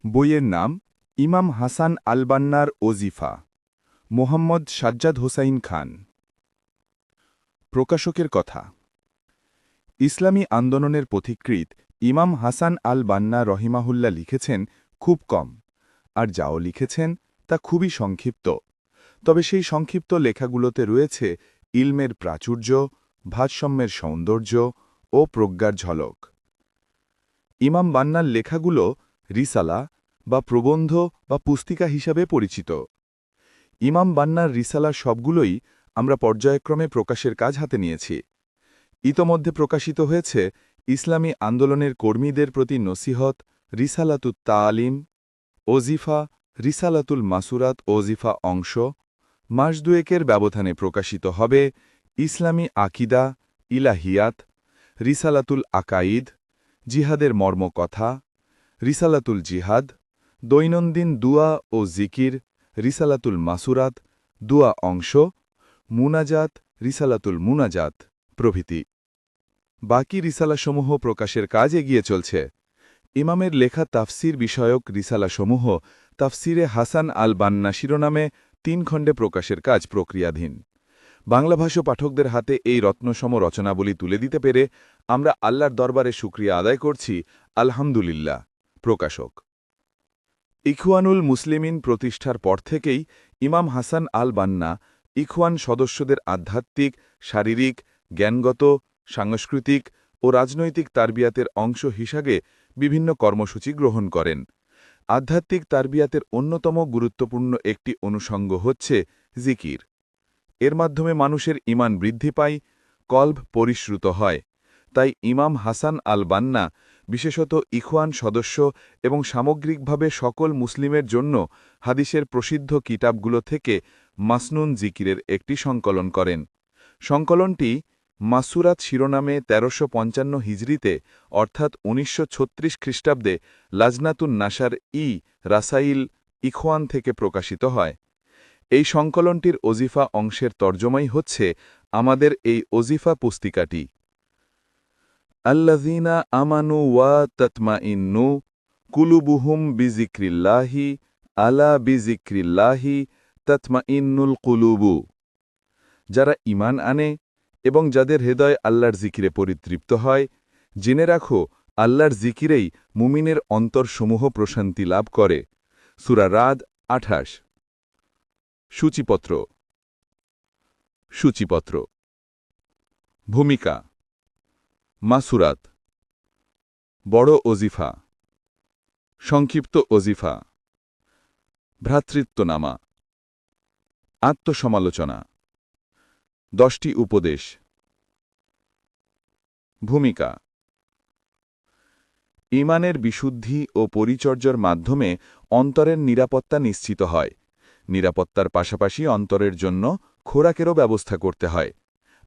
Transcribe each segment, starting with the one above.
বইয়ের নাম ইমাম হাসান আল-বান্নার ওজিফা, মোহাম্মদ সাজ্জাদ হোসাইন খান। প্রকাশকের কথা। ইসলামী আন্দোলনের পথিকৃৎ ইমাম হাসান আল-বান্না রহিমাহুল্লাহ লিখেছেন খুব কম, আর যাও লিখেছেন তা খুবই সংক্ষিপ্ত। তবে সেই সংক্ষিপ্ত লেখাগুলোতে রয়েছে ইলমের প্রাচুর্য, ভারসাম্যের সৌন্দর্য ও প্রজ্ঞার ঝলক। ইমাম বান্নার লেখাগুলো রিসালা বা প্রবন্ধ বা পুস্তিকা হিসাবে পরিচিত। ইমাম বান্নার রিসালা সবগুলোই আমরা পর্যায়ক্রমে প্রকাশের কাজ হাতে নিয়েছি। ইতোমধ্যে প্রকাশিত হয়েছে ইসলামী আন্দোলনের কর্মীদের প্রতি নসিহত রিসালাতুত তালিম, ওজিফা, রিসালাতুল মাসুরাত ওজিফা অংশ। মাস দুয়েকের ব্যবধানে প্রকাশিত হবে ইসলামী আকিদা, ইলাহিয়াত, রিসালাতুল আকাইদ, জিহাদের মর্মকথা, রিসালাতুল জিহাদ, দৈনন্দিন দুয়া ও জিকির, রিসালাতুল মাসুরাত, দুয়া অংশ, মুনাজাত, রিসালাতুল মুনাজাত প্রভৃতি। বাকি রিসালাসমূহ প্রকাশের কাজ এগিয়ে চলছে। ইমামের লেখা তাফসির বিষয়ক রিসালাসমূহ তাফসিরে হাসান আল-বান্না শিরোনামে ৩ খণ্ডে প্রকাশের কাজ প্রক্রিয়াধীন। বাংলাভাষী পাঠকদের হাতে এই রত্নসম রচনাবলী তুলে দিতে পেরে আমরা আল্লাহর দরবারে শুকরিয়া আদায় করছি, আলহামদুলিল্লাহ। প্রকাশক। ইখওয়ানুল মুসলিমিন প্রতিষ্ঠার পর থেকেই ইমাম হাসান আল-বান্না ইখওয়ান সদস্যদের আধ্যাত্মিক, শারীরিক, জ্ঞানগত, সাংস্কৃতিক ও রাজনৈতিক তারবিয়াতের অংশ হিসাবে বিভিন্ন কর্মসূচি গ্রহণ করেন। আধ্যাত্মিক তারবিয়াতের অন্যতম গুরুত্বপূর্ণ একটি অনুষঙ্গ হচ্ছে জিকির। এর মাধ্যমে মানুষের ঈমান বৃদ্ধি পায়, কলব পরিশ্রুত হয়। তাই ইমাম হাসান আল-বান্না বিশেষত ইখওয়ান সদস্য এবং সামগ্রিকভাবে সকল মুসলিমের জন্য হাদিসের প্রসিদ্ধ কিতাবগুলো থেকে মাসনুন জিকিরের একটি সংকলন করেন। সংকলনটি মাসুরাত শিরোনামে ১৩৫৫ হিজরিতে অর্থাৎ ১৯৩৬ খ্রিস্টাব্দে লাজনাতুন নাসার রাসাইল ইখওয়ান থেকে প্রকাশিত হয়। এই সংকলনটির ওজিফা অংশের তর্জমাই হচ্ছে আমাদের এই ওজিফা পুস্তিকাটি। আল্লাযীনা আমানু ওয়া তাতমাইন্নু কুলুবুহুম বিযিকরিল্লাহি আলা বিযিকরিল্লাহি তাতমাইন্নুল কুলুবু। যারা ঈমান আনে এবং যাদের হৃদয় আল্লাহর জিকিরে পরিতৃপ্ত হয়, জেনে রাখো আল্লাহর জিকিরেই মুমিনের অন্তরসমূহ প্রশান্তি লাভ করে। সূরা রাদ ২৮। সূচিপত্র। সূচিপত্র। ভূমিকা। মাসুরাত, বড় ওজিফা, সংক্ষিপ্ত ওজিফা, ভ্রাতৃত্বনামা, আত্মসমালোচনা, 10টি উপদেশ। ভূমিকা। ঈমানের বিশুদ্ধি ও পরিচর্যার মাধ্যমে অন্তরের নিরাপত্তা নিশ্চিত হয়। নিরাপত্তার পাশাপাশি অন্তরের জন্য খোরাকেরও ব্যবস্থা করতে হয়।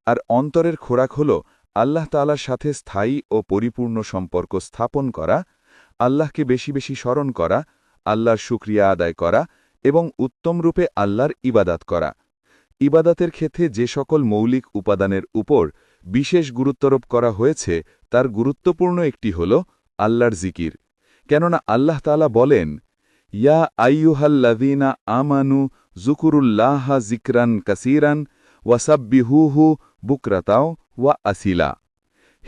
আর অন্তরের খোরাক হল আল্লাহ তাআলার সাথে স্থায়ী ও পরিপূর্ণ সম্পর্ক স্থাপন করা, আল্লাহকে বেশি বেশি স্মরণ করা, আল্লাহর শুকরিয়া আদায় করা এবং উত্তমরূপে আল্লাহর ইবাদাত করা। ইবাদাতের ক্ষেত্রে যে সকল মৌলিক উপাদানের উপর বিশেষ গুরুত্বারোপ করা হয়েছে তার গুরুত্বপূর্ণ একটি হল আল্লাহর জিকির। কেননা আল্লাহ তাআলা বলেন, ইয়া আইয়ুহাল্লাযীনা আমানু যুকুরুল্লাহা যিকরান কাসীরান ওয়াসাব্বিহুহু বুকরাতাও ওয়া আসিলা।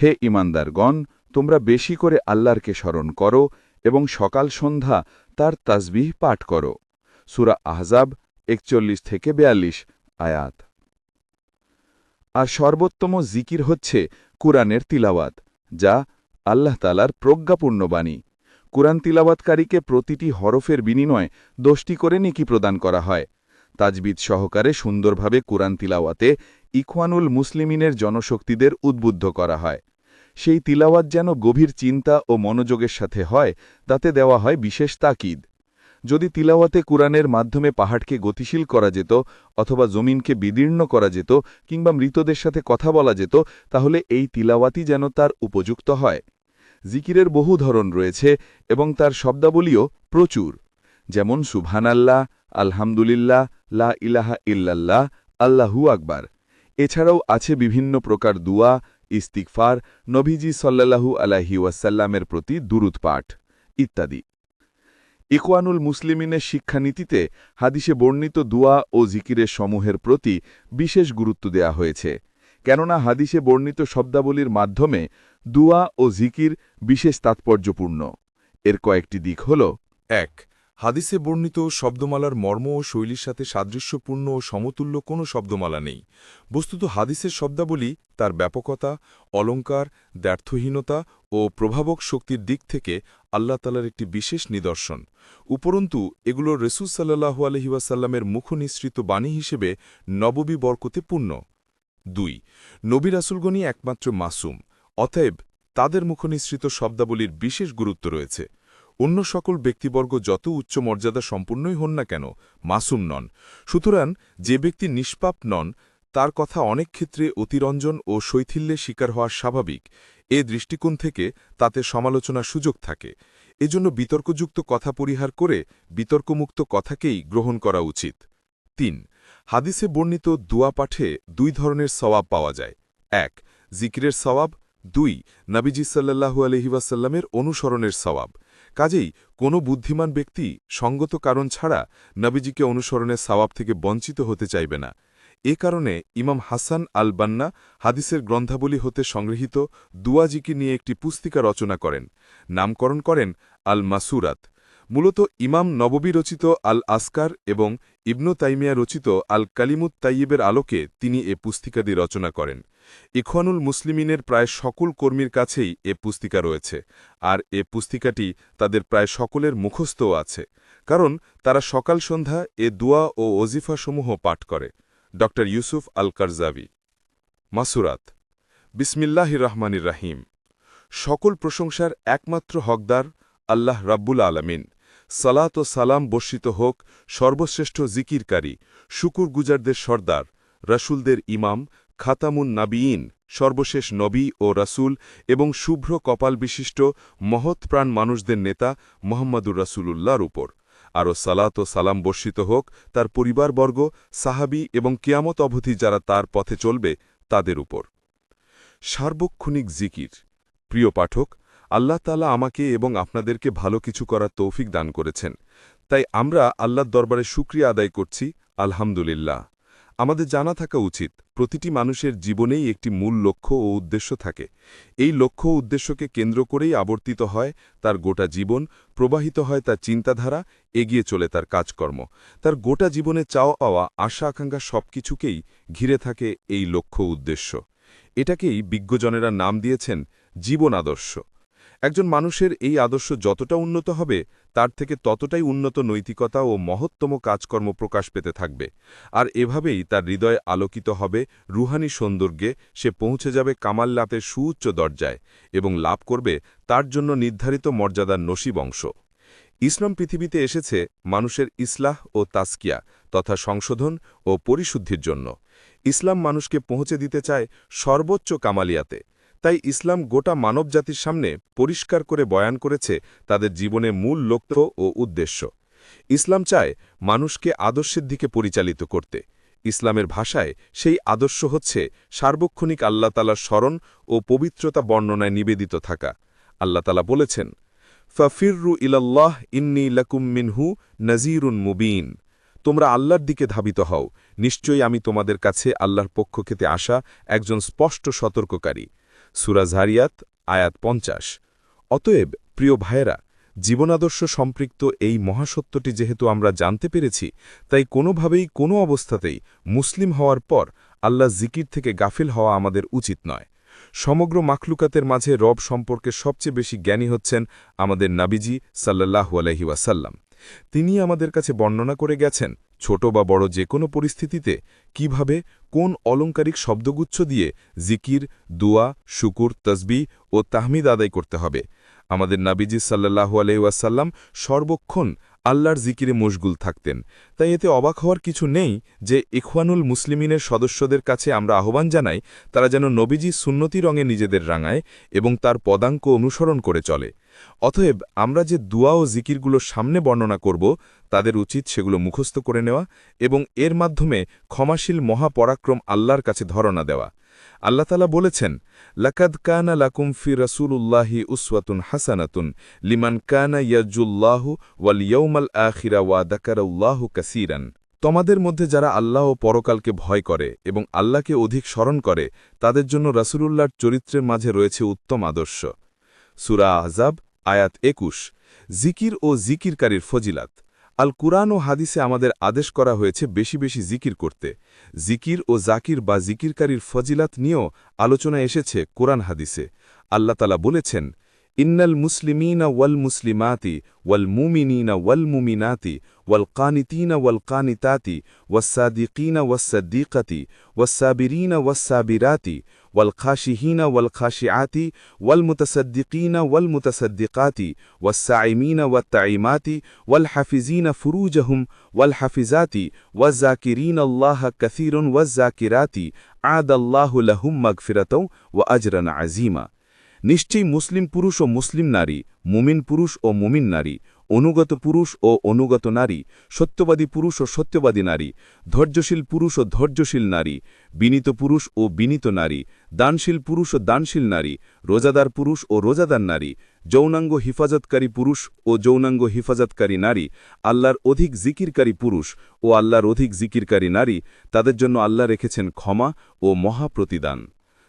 হে ঈমানদারগণ, তোমরা বেশি করে আল্লাহরকে স্মরণ করো এবং সকাল সন্ধ্যা তার তাসবিহ পাঠ করো। সূরা আহজাব ৪১-৪২ আয়াত। আর সর্বোত্তম জিকির হচ্ছে কুরআনের তিলাওয়াত, যা আল্লাহ তাআলার প্রজ্ঞাপূর্ণ বাণী। কুরআন তিলাওয়াতকারীকে প্রতিটি হরফের বিনিময়ে 10টি করে নেকি প্রদান করা হয়। তাজবিদ সহকারে সুন্দরভাবে কুরআন তিলাওয়াতে ইখওয়ানুল মুসলিমিনের জনশক্তিদের উদ্বুদ্ধ করা হয়। সেই তিলাওয়াত যেন গভীর চিন্তা ও মনোযোগের সাথে হয়, তাতে দেওয়া হয় বিশেষ তাকিদ। যদি তিলাওয়াতে কুরআনের মাধ্যমে পাহাড়কে গতিশীল করা যেত অথবা জমিনকে বিদীর্ণ করা যেত কিংবা মৃতদের সাথে কথা বলা যেত, তাহলে এই তিলাওয়াতই যেন তার উপযুক্ত হয়। জিকিরের বহু ধরন রয়েছে এবং তার শব্দাবলীও প্রচুর, যেমন সুবহানাল্লাহ, আলহামদুলিল্লাহ, লা ইলাহা ইল্লাল্লাহ, আল্লাহু আকবার। এছাড়াও আছে বিভিন্ন প্রকার দুয়া, ইস্তিগফার, নবীজি সাল্লাল্লাহু আলাইহি ওয়াসাল্লামের প্রতি দুরূদ পাঠ ইত্যাদি। ইখওয়ানুল মুসলিমিনের শিক্ষানীতিতে হাদিসে বর্ণিত দুয়া ও জিকিরের সমূহের প্রতি বিশেষ গুরুত্ব দেয়া হয়েছে, কেননা হাদিসে বর্ণিত শব্দাবলীর মাধ্যমে দুয়া ও জিকির বিশেষ তাৎপর্যপূর্ণ। এর কয়েকটি দিক হল: ১ হাদিসে বর্ণিত শব্দমালার মর্ম ও শৈলীর সাথে সাদৃশ্যপূর্ণ ও সমতুল্য কোনো শব্দমালা নেই। বস্তুত হাদিসের শব্দাবলী তার ব্যাপকতা, অলঙ্কার, দ্ব্যর্থহীনতা ও প্রভাবক শক্তির দিক থেকে আল্লাহ তাআলার একটি বিশেষ নিদর্শন। উপরন্তু এগুলো রাসূল সাল্লাল্লাহু আলাইহি ওয়াসাল্লামের মুখনিসৃত বাণী হিসেবে নববী বরকতে পূর্ণ। ২ নবী রাসূলগণই একমাত্র মাসুম, অতএব তাদের মুখনিসৃত শব্দাবলীর বিশেষ গুরুত্ব রয়েছে। অন্য সকল ব্যক্তিবর্গ যত উচ্চ মর্যাদা সম্পূর্ণই হন না কেন, মাসুম নন। সুতরাং যে ব্যক্তি নিষ্পাপ নন, তার কথা অনেক ক্ষেত্রে অতিরঞ্জন ও শৈথিল্যের শিকার হওয়া স্বাভাবিক। এ দৃষ্টিকোণ থেকে তাতে সমালোচনার সুযোগ থাকে। এজন্য বিতর্কযুক্ত কথা পরিহার করে বিতর্কমুক্ত কথাকেই গ্রহণ করা উচিত। ৩ হাদিসে বর্ণিত দুয়া পাঠে ২ ধরনের সওয়াব পাওয়া যায়: ১ জিকিরের সওয়াব, ২ নবীজি সাল্লাল্লাহু আলাইহি ওয়াসাল্লামের অনুসরণের সওয়াব। কাজেই কোনো বুদ্ধিমান ব্যক্তি সঙ্গত কারণ ছাড়া নবীজিকে অনুসরণের সওয়াব থেকে বঞ্চিত হতে চাইবে না। এ কারণে ইমাম হাসান আল বান্না হাদিসের গ্রন্থাবলী হতে সংগৃহীত দুয়া জিকির নিয়ে একটি পুস্তিকা রচনা করেন, নামকরণ করেন আল মাসুরাত। মূলত ইমাম নববী রচিত আল আসকার এবং ইবনু তাইমিয়া রচিত আল কালিমুত তাইয়িবের আলোকে তিনি এ পুস্তিকাদি রচনা করেন। ইখওয়ানুল মুসলিমিনের প্রায় সকল কর্মীর কাছেই এ পুস্তিকা রয়েছে, আর এ পুস্তিকাটি তাদের প্রায় সকলের মুখস্থও আছে, কারণ তারা সকাল সন্ধ্যা এ দুয়া ও ওজিফাসমূহ পাঠ করে। ড ইউসুফ আল কারজাভী। মাসুরাত। বিসমিল্লাহির রহমানির রাহিম। সকল প্রশংসার একমাত্র হকদার আল্লাহ রাব্বুল আলামিন। সালাত ও সালাম বর্ষিত হোক সর্বশ্রেষ্ঠ জিকিরকারী, শুকুরগুজারদের সর্দার, রাসূলদের ইমাম, খাতামুন নাবিয়িন, সর্বশেষ নবী ও রাসূল এবং শুভ্র কপাল বিশিষ্ট মহৎ প্রাণ মানুষদের নেতা মুহাম্মাদুর রাসূলুল্লাহর উপর। আরও সালাত ও সালাম বর্ষিত হোক তার পরিবারবর্গ, সাহাবী এবং কিয়ামত অবধি যারা তার পথে চলবে তাদের উপর। সার্বক্ষণিক জিকির। প্রিয় পাঠক, আল্লাহ তাআলা আমাকে এবং আপনাদেরকে ভালো কিছু করার তৌফিক দান করেছেন, তাই আমরা আল্লাহর দরবারে শুকরিয়া আদায় করছি, আলহামদুলিল্লাহ। আমাদের জানা থাকা উচিত, প্রতিটি মানুষের জীবনেই একটি মূল লক্ষ্য ও উদ্দেশ্য থাকে। এই লক্ষ্য ও উদ্দেশ্যকে কেন্দ্র করেই আবর্তিত হয় তার গোটা জীবন, প্রবাহিত হয় তার চিন্তাধারা, এগিয়ে চলে তার কাজকর্ম। তার গোটা জীবনে চাওয়া পাওয়া, আশা আকাঙ্ক্ষা সবকিছুকেই ঘিরে থাকে এই লক্ষ্য উদ্দেশ্য। এটাকেই বিজ্ঞজনেরা নাম দিয়েছেন জীবন আদর্শ। একজন মানুষের এই আদর্শ যতটা উন্নত হবে, তার থেকে ততটাই উন্নত নৈতিকতা ও মহত্তম কাজকর্ম প্রকাশ পেতে থাকবে, আর এভাবেই তার হৃদয় আলোকিত হবে রুহানি সৌন্দর্যে। সে পৌঁছে যাবে কামাল লাভের সুউচ্চ দরজায় এবং লাভ করবে তার জন্য নির্ধারিত মর্যাদার নসিব অংশ। ইসলাম পৃথিবীতে এসেছে মানুষের ইসলাহ ও তাসকিয়া তথা সংশোধন ও পরিশুদ্ধির জন্য। ইসলাম মানুষকে পৌঁছে দিতে চায় সর্বোচ্চ কামালিয়াতে। তাই ইসলাম গোটা মানবজাতির সামনে পরিষ্কার করে বয়ান করেছে তাদের জীবনে মূল লক্ষ্য ও উদ্দেশ্য। ইসলাম চায় মানুষকে আদর্শের দিকে পরিচালিত করতে। ইসলামের ভাষায় সেই আদর্শ হচ্ছে সার্বক্ষণিক আল্লাহ তাআলার স্মরণ ও পবিত্রতা বর্ণনায় নিবেদিত থাকা। আল্লাহ তাআলা বলেছেন, ফাফিররু ইলাল্লাহ ইন্নী লাকুম মিনহু নাযীরুন মুবিন। তোমরা আল্লাহর দিকে ধাবিত হও, নিশ্চয়ই আমি তোমাদের কাছে আল্লাহর পক্ষ থেকে আসা একজন স্পষ্ট সতর্ককারী। সূরা যারিয়াত আয়াত ৫০। অতএব প্রিয় ভাইয়েরা, জীবনাদর্শ সম্পৃক্ত এই মহাসত্যটি যেহেতু আমরা জানতে পেরেছি, তাই কোনোভাবেই কোনো অবস্থাতেই মুসলিম হওয়ার পর আল্লাহ জিকির থেকে গাফিল হওয়া আমাদের উচিত নয়। সমগ্র মাখলুকাতের মাঝে রব সম্পর্কে সবচেয়ে বেশি জ্ঞানী হচ্ছেন আমাদের নবীজি সাল্লাল্লাহু আলাইহি ওয়াসাল্লাম। তিনি আমাদের কাছে বর্ণনা করে গেছেন ছোট বা বড় যে কোনো পরিস্থিতিতে কিভাবে কোন অলংকারিক শব্দগুচ্ছ দিয়ে জিকির, দুয়া, শুকুর, তসবিহ ও তাহমিদ আদায় করতে হবে। আমাদের নবীজি সাল্লাল্লাহু আলাইহি ওয়াসাল্লাম সর্বক্ষণ আল্লাহর জিকিরে মশগুল থাকতেন। তাই এতে অবাক হওয়ার কিছু নেই যে ইখওয়ানুল মুসলিমিনের সদস্যদের কাছে আমরা আহ্বান জানাই তারা যেন নবীজি সুন্নতি রঙে নিজেদের রাঙায় এবং তার পদাঙ্ক অনুসরণ করে চলে। অতএব আমরা যে দুয়া ও জিকিরগুলো সামনে বর্ণনা করব, তাদের উচিত সেগুলো মুখস্থ করে নেওয়া এবং এর মাধ্যমে ক্ষমাশীল মহাপরাক্রম আল্লাহর কাছে ধরনা দেওয়া। আল্লাহ তাআলা বলেছেন, লাকাদ কানা লাকুম ফি রাসূলুল্লাহি উসওয়াতুন হাসানাতুন লিমান কানা ইয়ারজুল্লাহু ওয়াল ইয়াউমাল আখিরা ওয়া যাকারাল্লাহু কাসীরান। তোমাদের মধ্যে যারা আল্লাহ ও পরকালকে ভয় করে এবং আল্লাহকে অধিক স্মরণ করে তাদের জন্য রাসূলুল্লাহর চরিত্রের মাঝে রয়েছে উত্তম আদর্শ। সূরা আহজাব আয়াত ২১। জিকির ও জিকিরকারীর ফজিলাত। আল কুরআন ও হাদিসে আমাদের আদেশ করা হয়েছে বেশি বেশি জিকির করতে। জিকির ও জাকির বা জিকিরকারীর ফজিলাত নিয়েও আলোচনা এসেছে কোরআন হাদিসে। আল্লাহ তাআলা বলেছেন, ইন্নাল মুসলিমিনা ওয়াল মুসলিমাতি ওয়াল মুমিনিনা ওয়াল মুমিনাতি ওয়াল কানিতিনা ওয়াল কানিতাতি ওয়াস-সাদিকিনা ওয়াস-সাদ্দিকাতি ওয়াস-সাবিরিনা ওয়াস-সাবিরাতি ওয়াল খাশিহিনা ওয়াল খাশিআতি ওয়াল মুতাসাদ্দিকিনা ওয়াল মুতাসাদ্দিকাতি ওয়াস-সাইমিনা ওয়াত-তাইমাতি ওয়াল হাফিজিনা ফুরুজাহুম ওয়াল হাফিজাতি ওয়াজ-জাকিরিনা আল্লাহা কাসীরান ওয়াজ-জাকিরাতি আ'দাল্লাহু লাহুম মাগফিরাতাও ওয়া আজরান আযীমা। নিশ্চয়ই মুসলিম পুরুষ ও মুসলিম নারী, মুমিন পুরুষ ও মুমিন নারী, অনুগত পুরুষ ও অনুগত নারী, সত্যবাদী পুরুষ ও সত্যবাদী নারী, ধৈর্যশীল পুরুষ ও ধৈর্যশীল নারী, বিনীত পুরুষ ও বিনীত নারী, দানশীল পুরুষ ও দানশীল নারী, রোজাদার পুরুষ ও রোজাদার নারী, যৌনাঙ্গ হিফাজতকারী পুরুষ ও যৌনাঙ্গ হিফাজতকারী নারী, আল্লাহর অধিক জিকিরকারী পুরুষ ও আল্লাহর অধিক জিকিরকারী নারী, তাদের জন্য আল্লাহ রেখেছেন ক্ষমা ও মহাপ্রতিদান।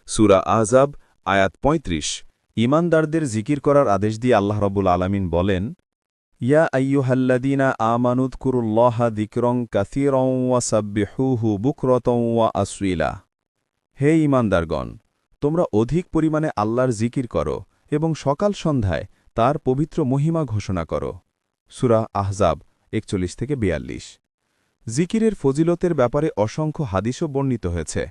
সূরা আহজাব আয়াত ৩৫। ঈমানদারদের জিকির করার আদেশ দিয়ে আল্লাহ রাব্বুল আলামিন বলেন, ইয়া আইয়ুহাল্লাযীনা আমানুযকুরুল্লাহা যিকরন কাসীরান ওয়া সাব্বিহুহু বুকরাতাও ওয়া আসওয়ীলা। হে ঈমানদারগণ, তোমরা অধিক পরিমাণে আল্লাহর জিকির করো এবং সকাল সন্ধ্যায় তার পবিত্র মহিমা ঘোষণা করো। সূরা আহজাব ৪১-৪২। জিকিরের ফজিলতের ব্যাপারে অসংখ্য হাদিসও বর্ণিত হয়েছে।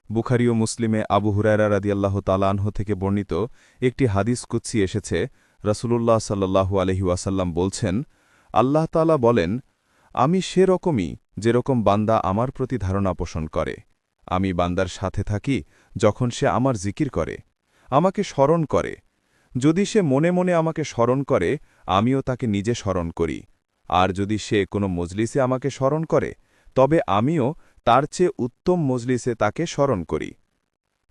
বুখারী ও মুসলিমে আবু হুরায়রা রাদিয়াল্লাহু তাআলা আনহু থেকে বর্ণিত একটি হাদিস কুদসি এসেছে। রাসূলুল্লাহ সাল্লাল্লাহু আলাইহি ওয়াসাল্লাম বলছেন, আল্লাহ তাআলা বলেন, আমি সেরকমই যেরকম বান্দা আমার প্রতি ধারণা পোষণ করে। আমি বান্দার সাথে থাকি যখন সে আমার জিকির করে, আমাকে স্মরণ করে। যদি সে মনে মনে আমাকে স্মরণ করে, আমিও তাকে নিজে স্মরণ করি। আর যদি সে কোনো মজলিসে আমাকে স্মরণ করে, তবে আমিও তার চেয়ে উত্তম মজলিসে তাকে স্মরণ করি।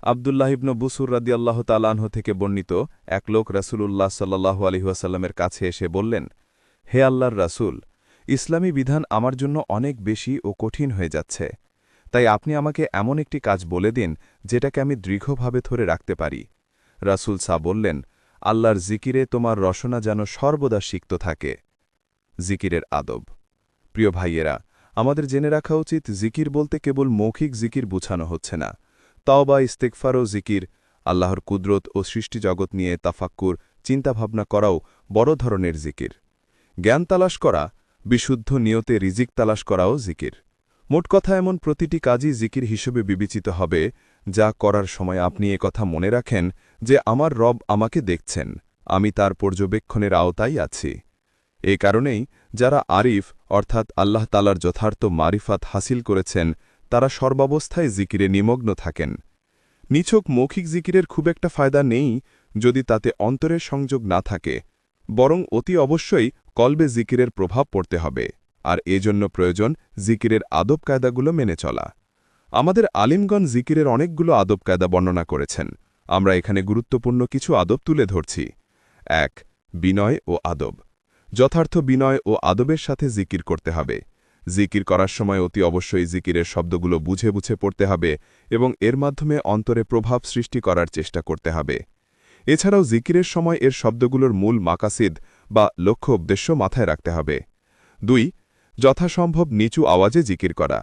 আবদুল্লাহ ইবনু বুসুর রাদিয়াল্লাহু তাআলা আনহু থেকে বর্ণিত এক লোক রাসূলুল্লাহ সাল্লাল্লাহু আলাইহি ওয়াসাল্লামের কাছে এসে বললেন, হে আল্লাহর রাসূল, ইসলামী বিধান আমার জন্য অনেক বেশি ও কঠিন হয়ে যাচ্ছে। তাই আপনি আমাকে এমন একটি কাজ বলে দিন যেটাকে আমি দৃঢ়ভাবে ধরে রাখতে পারি। রাসূল বললেন, আল্লাহর জিকিরে তোমার রসনা যেন সর্বদা সিক্ত থাকে। জিকিরের আদব। প্রিয় ভাইয়েরা, আমাদের জেনে রাখা উচিত জিকির বলতে কেবল মৌখিক জিকির বোঝানো হচ্ছে না। তাওবা, ইস্তেগফার ও জিকির, আল্লাহর কুদরত ও সৃষ্টিজগৎ নিয়ে তাফাক্কুর, চিন্তাভাবনা করাও বড় ধরনের জিকির। জ্ঞান তালাশ করা, বিশুদ্ধ নিয়তে রিজিক তালাশ করাও জিকির। মোট কথা, এমন প্রতিটি কাজই জিকির হিসেবে বিবেচিত হবে যা করার সময় আপনি একথা মনে রাখেন যে আমার রব আমাকে দেখছেন, আমি তার পর্যবেক্ষণের আওতায় আছি। এ কারণেই যারা আরিফ অর্থাৎ আল্লাহ তাআলার যথার্থ মারিফাত হাসিল করেছেন তারা সর্বাবস্থায় জিকিরে নিমগ্ন থাকেন। নিছক মৌখিক জিকিরের খুব একটা ফায়দা নেই যদি তাতে অন্তরের সংযোগ না থাকে, বরং অতি অবশ্যই কলবে জিকিরের প্রভাব পড়তে হবে। আর এজন্য প্রয়োজন জিকিরের আদব কায়দাগুলো মেনে চলা। আমাদের আলিমগণ জিকিরের অনেকগুলো আদব কায়দা বর্ণনা করেছেন। আমরা এখানে গুরুত্বপূর্ণ কিছু আদব তুলে ধরছি। ১. বিনয় ও আদব। যথার্থ বিনয় ও আদবের সাথে জিকির করতে হবে। জিকির করার সময় অতি অবশ্যই জিকিরের শব্দগুলো বুঝে বুঝে পড়তে হবে এবং এর মাধ্যমে অন্তরে প্রভাব সৃষ্টি করার চেষ্টা করতে হবে। এছাড়াও জিকিরের সময় এর শব্দগুলোর মূল মাকাসিদ বা লক্ষ্য উদ্দেশ্য মাথায় রাখতে হবে। ২. যথাসম্ভব নিচু আওয়াজে জিকির করা।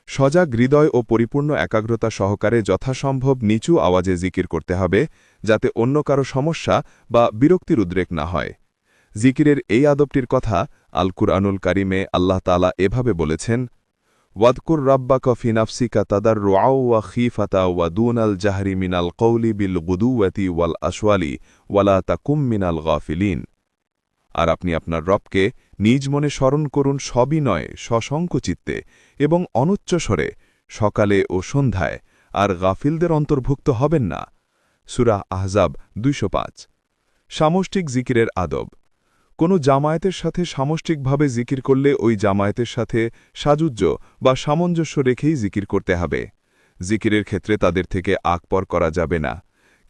সজাগ হৃদয় ও পরিপূর্ণ একাগ্রতা সহকারে যথাসম্ভব নিচু আওয়াজে জিকির করতে হবে, যাতে অন্য কারো সমস্যা বা বিরক্তির উদ্রেক না হয়। জিকিরের এই আদবটির কথা আল কুরআনুল কারিমে আল্লাহ তাআলা এভাবে বলেছেন, ওয়াদকুর রাব্বাকা ফি নাফসিকা তাদাররুআও ওয়া খীফাতা ওয়া দুনাল জাহরি মিনাল কওলি বিল গুদুওয়াতি ওয়াল আসওয়ালি ওয়ালা তাকুম মিনাল গাফিলিন। আর আপনি আপনার রবকে নিজ মনে স্মরণ করুন সবিনয়ে, সসংকোচিত্তে এবং অনুচ্চস্বরে, সকালে ও সন্ধ্যায়, আর গাফিলদের অন্তর্ভুক্ত হবেন না। সূরা আহজাব ২০৫। সামষ্টিক জিকিরের আদব। কোনো জামায়াতের সাথে সামষ্টিকভাবে জিকির করলে ওই জামায়াতের সাথে সাযুজ্য বা সামঞ্জস্য রেখেই জিকির করতে হবে। জিকিরের ক্ষেত্রে তাদের থেকে আকপর করা যাবে না।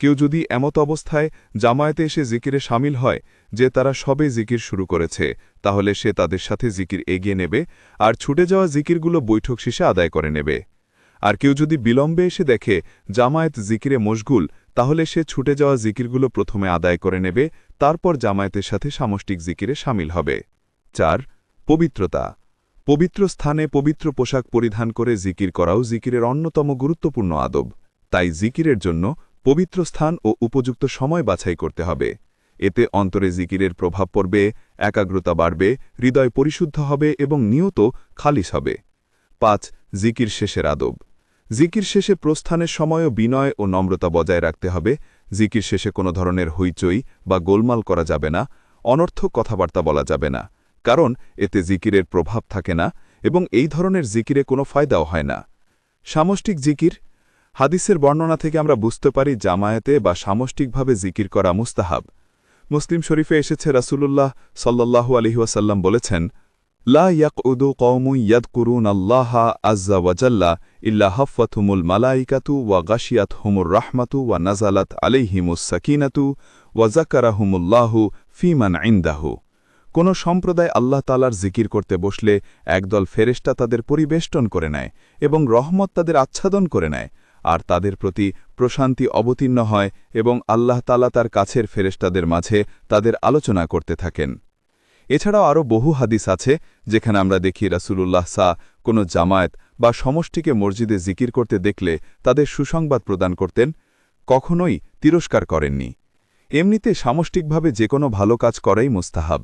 কেউ যদি এমত অবস্থায় জামায়াতে এসে জিকিরে সামিল হয় যে তারা সবে জিকির শুরু করেছে, তাহলে সে তাদের সাথে জিকির এগিয়ে নেবে আর ছুটে যাওয়া জিকিরগুলো বৈঠক শেষে আদায় করে নেবে। আর কেউ যদি বিলম্বে এসে দেখে জামায়াত জিকিরে মশগুল, তাহলে সে ছুটে যাওয়া জিকিরগুলো প্রথমে আদায় করে নেবে, তারপর জামায়াতের সাথে সামষ্টিক জিকিরে সামিল হবে। 4. পবিত্রতা। পবিত্র স্থানে পবিত্র পোশাক পরিধান করে জিকির করাও জিকিরের অন্যতম গুরুত্বপূর্ণ আদব। তাই জিকিরের জন্য পবিত্র স্থান ও উপযুক্ত সময় বাছাই করতে হবে। এতে অন্তরে জিকিরের প্রভাব পড়বে, একাগ্রতা বাড়বে, হৃদয় পরিশুদ্ধ হবে এবং নিয়ত খালিস হবে। 5. জিকির শেষের আদব। জিকির শেষে প্রস্থানের সময়ও বিনয় ও নম্রতা বজায় রাখতে হবে। জিকির শেষে কোনো ধরনের হইচই বা গোলমাল করা যাবে না, অনর্থক কথাবার্তা বলা যাবে না, কারণ এতে জিকিরের প্রভাব থাকে না এবং এই ধরনের জিকিরে কোনো ফায়দাও হয় না। সামষ্টিক জিকির। হাদিসের বর্ণনা থেকে আমরা বুঝতে পারি জামায়াতে বা সামষ্টিকভাবে জিকির করা মুস্তাহাব। মুসলিম শরীফে এসেছে রাসূলুল্লাহ সাল্লাল্লাহু আলাইহি ওয়াসাল্লাম বলেছেন, লা ইয়াকউদু কওমুন ইয়াযকুরুনাল্লাহা আযযা ওয়া জাল্লা ইল্লা হাফফাতহুমুল মালাইকাতু ওয়া গাশিয়াতহুমুর রাহমাতু ওয়া নাযালাত আলাইহিমুস সাকিনাতু ওয়া যাকারাহুমুল্লাহু ফীমান ইনদাহু। কোন সম্প্রদায় আল্লাহ তাআলার জিকির করতে বসলে একদল ফেরেশতা তাদের পরিবেষ্টন করে নেয় এবং রহমত তাদের আচ্ছাদন করে নেয়, আর তাদের প্রতি প্রশান্তি অবতীর্ণ হয় এবং আল্লাহ তাআলা তার কাছের ফেরেশতাদের মাঝে তাদের আলোচনা করতে থাকেন। এছাড়াও আরও বহু হাদিস আছে যেখানে আমরা দেখি রাসূলুল্লাহ কোনো জামায়াত বা সমষ্টিকে মসজিদে জিকির করতে দেখলে তাদের সুসংবাদ প্রদান করতেন, কখনোই তিরস্কার করেননি। এমনিতে সামষ্টিকভাবে যে কোনো ভালো কাজ করাই মুস্তাহাব।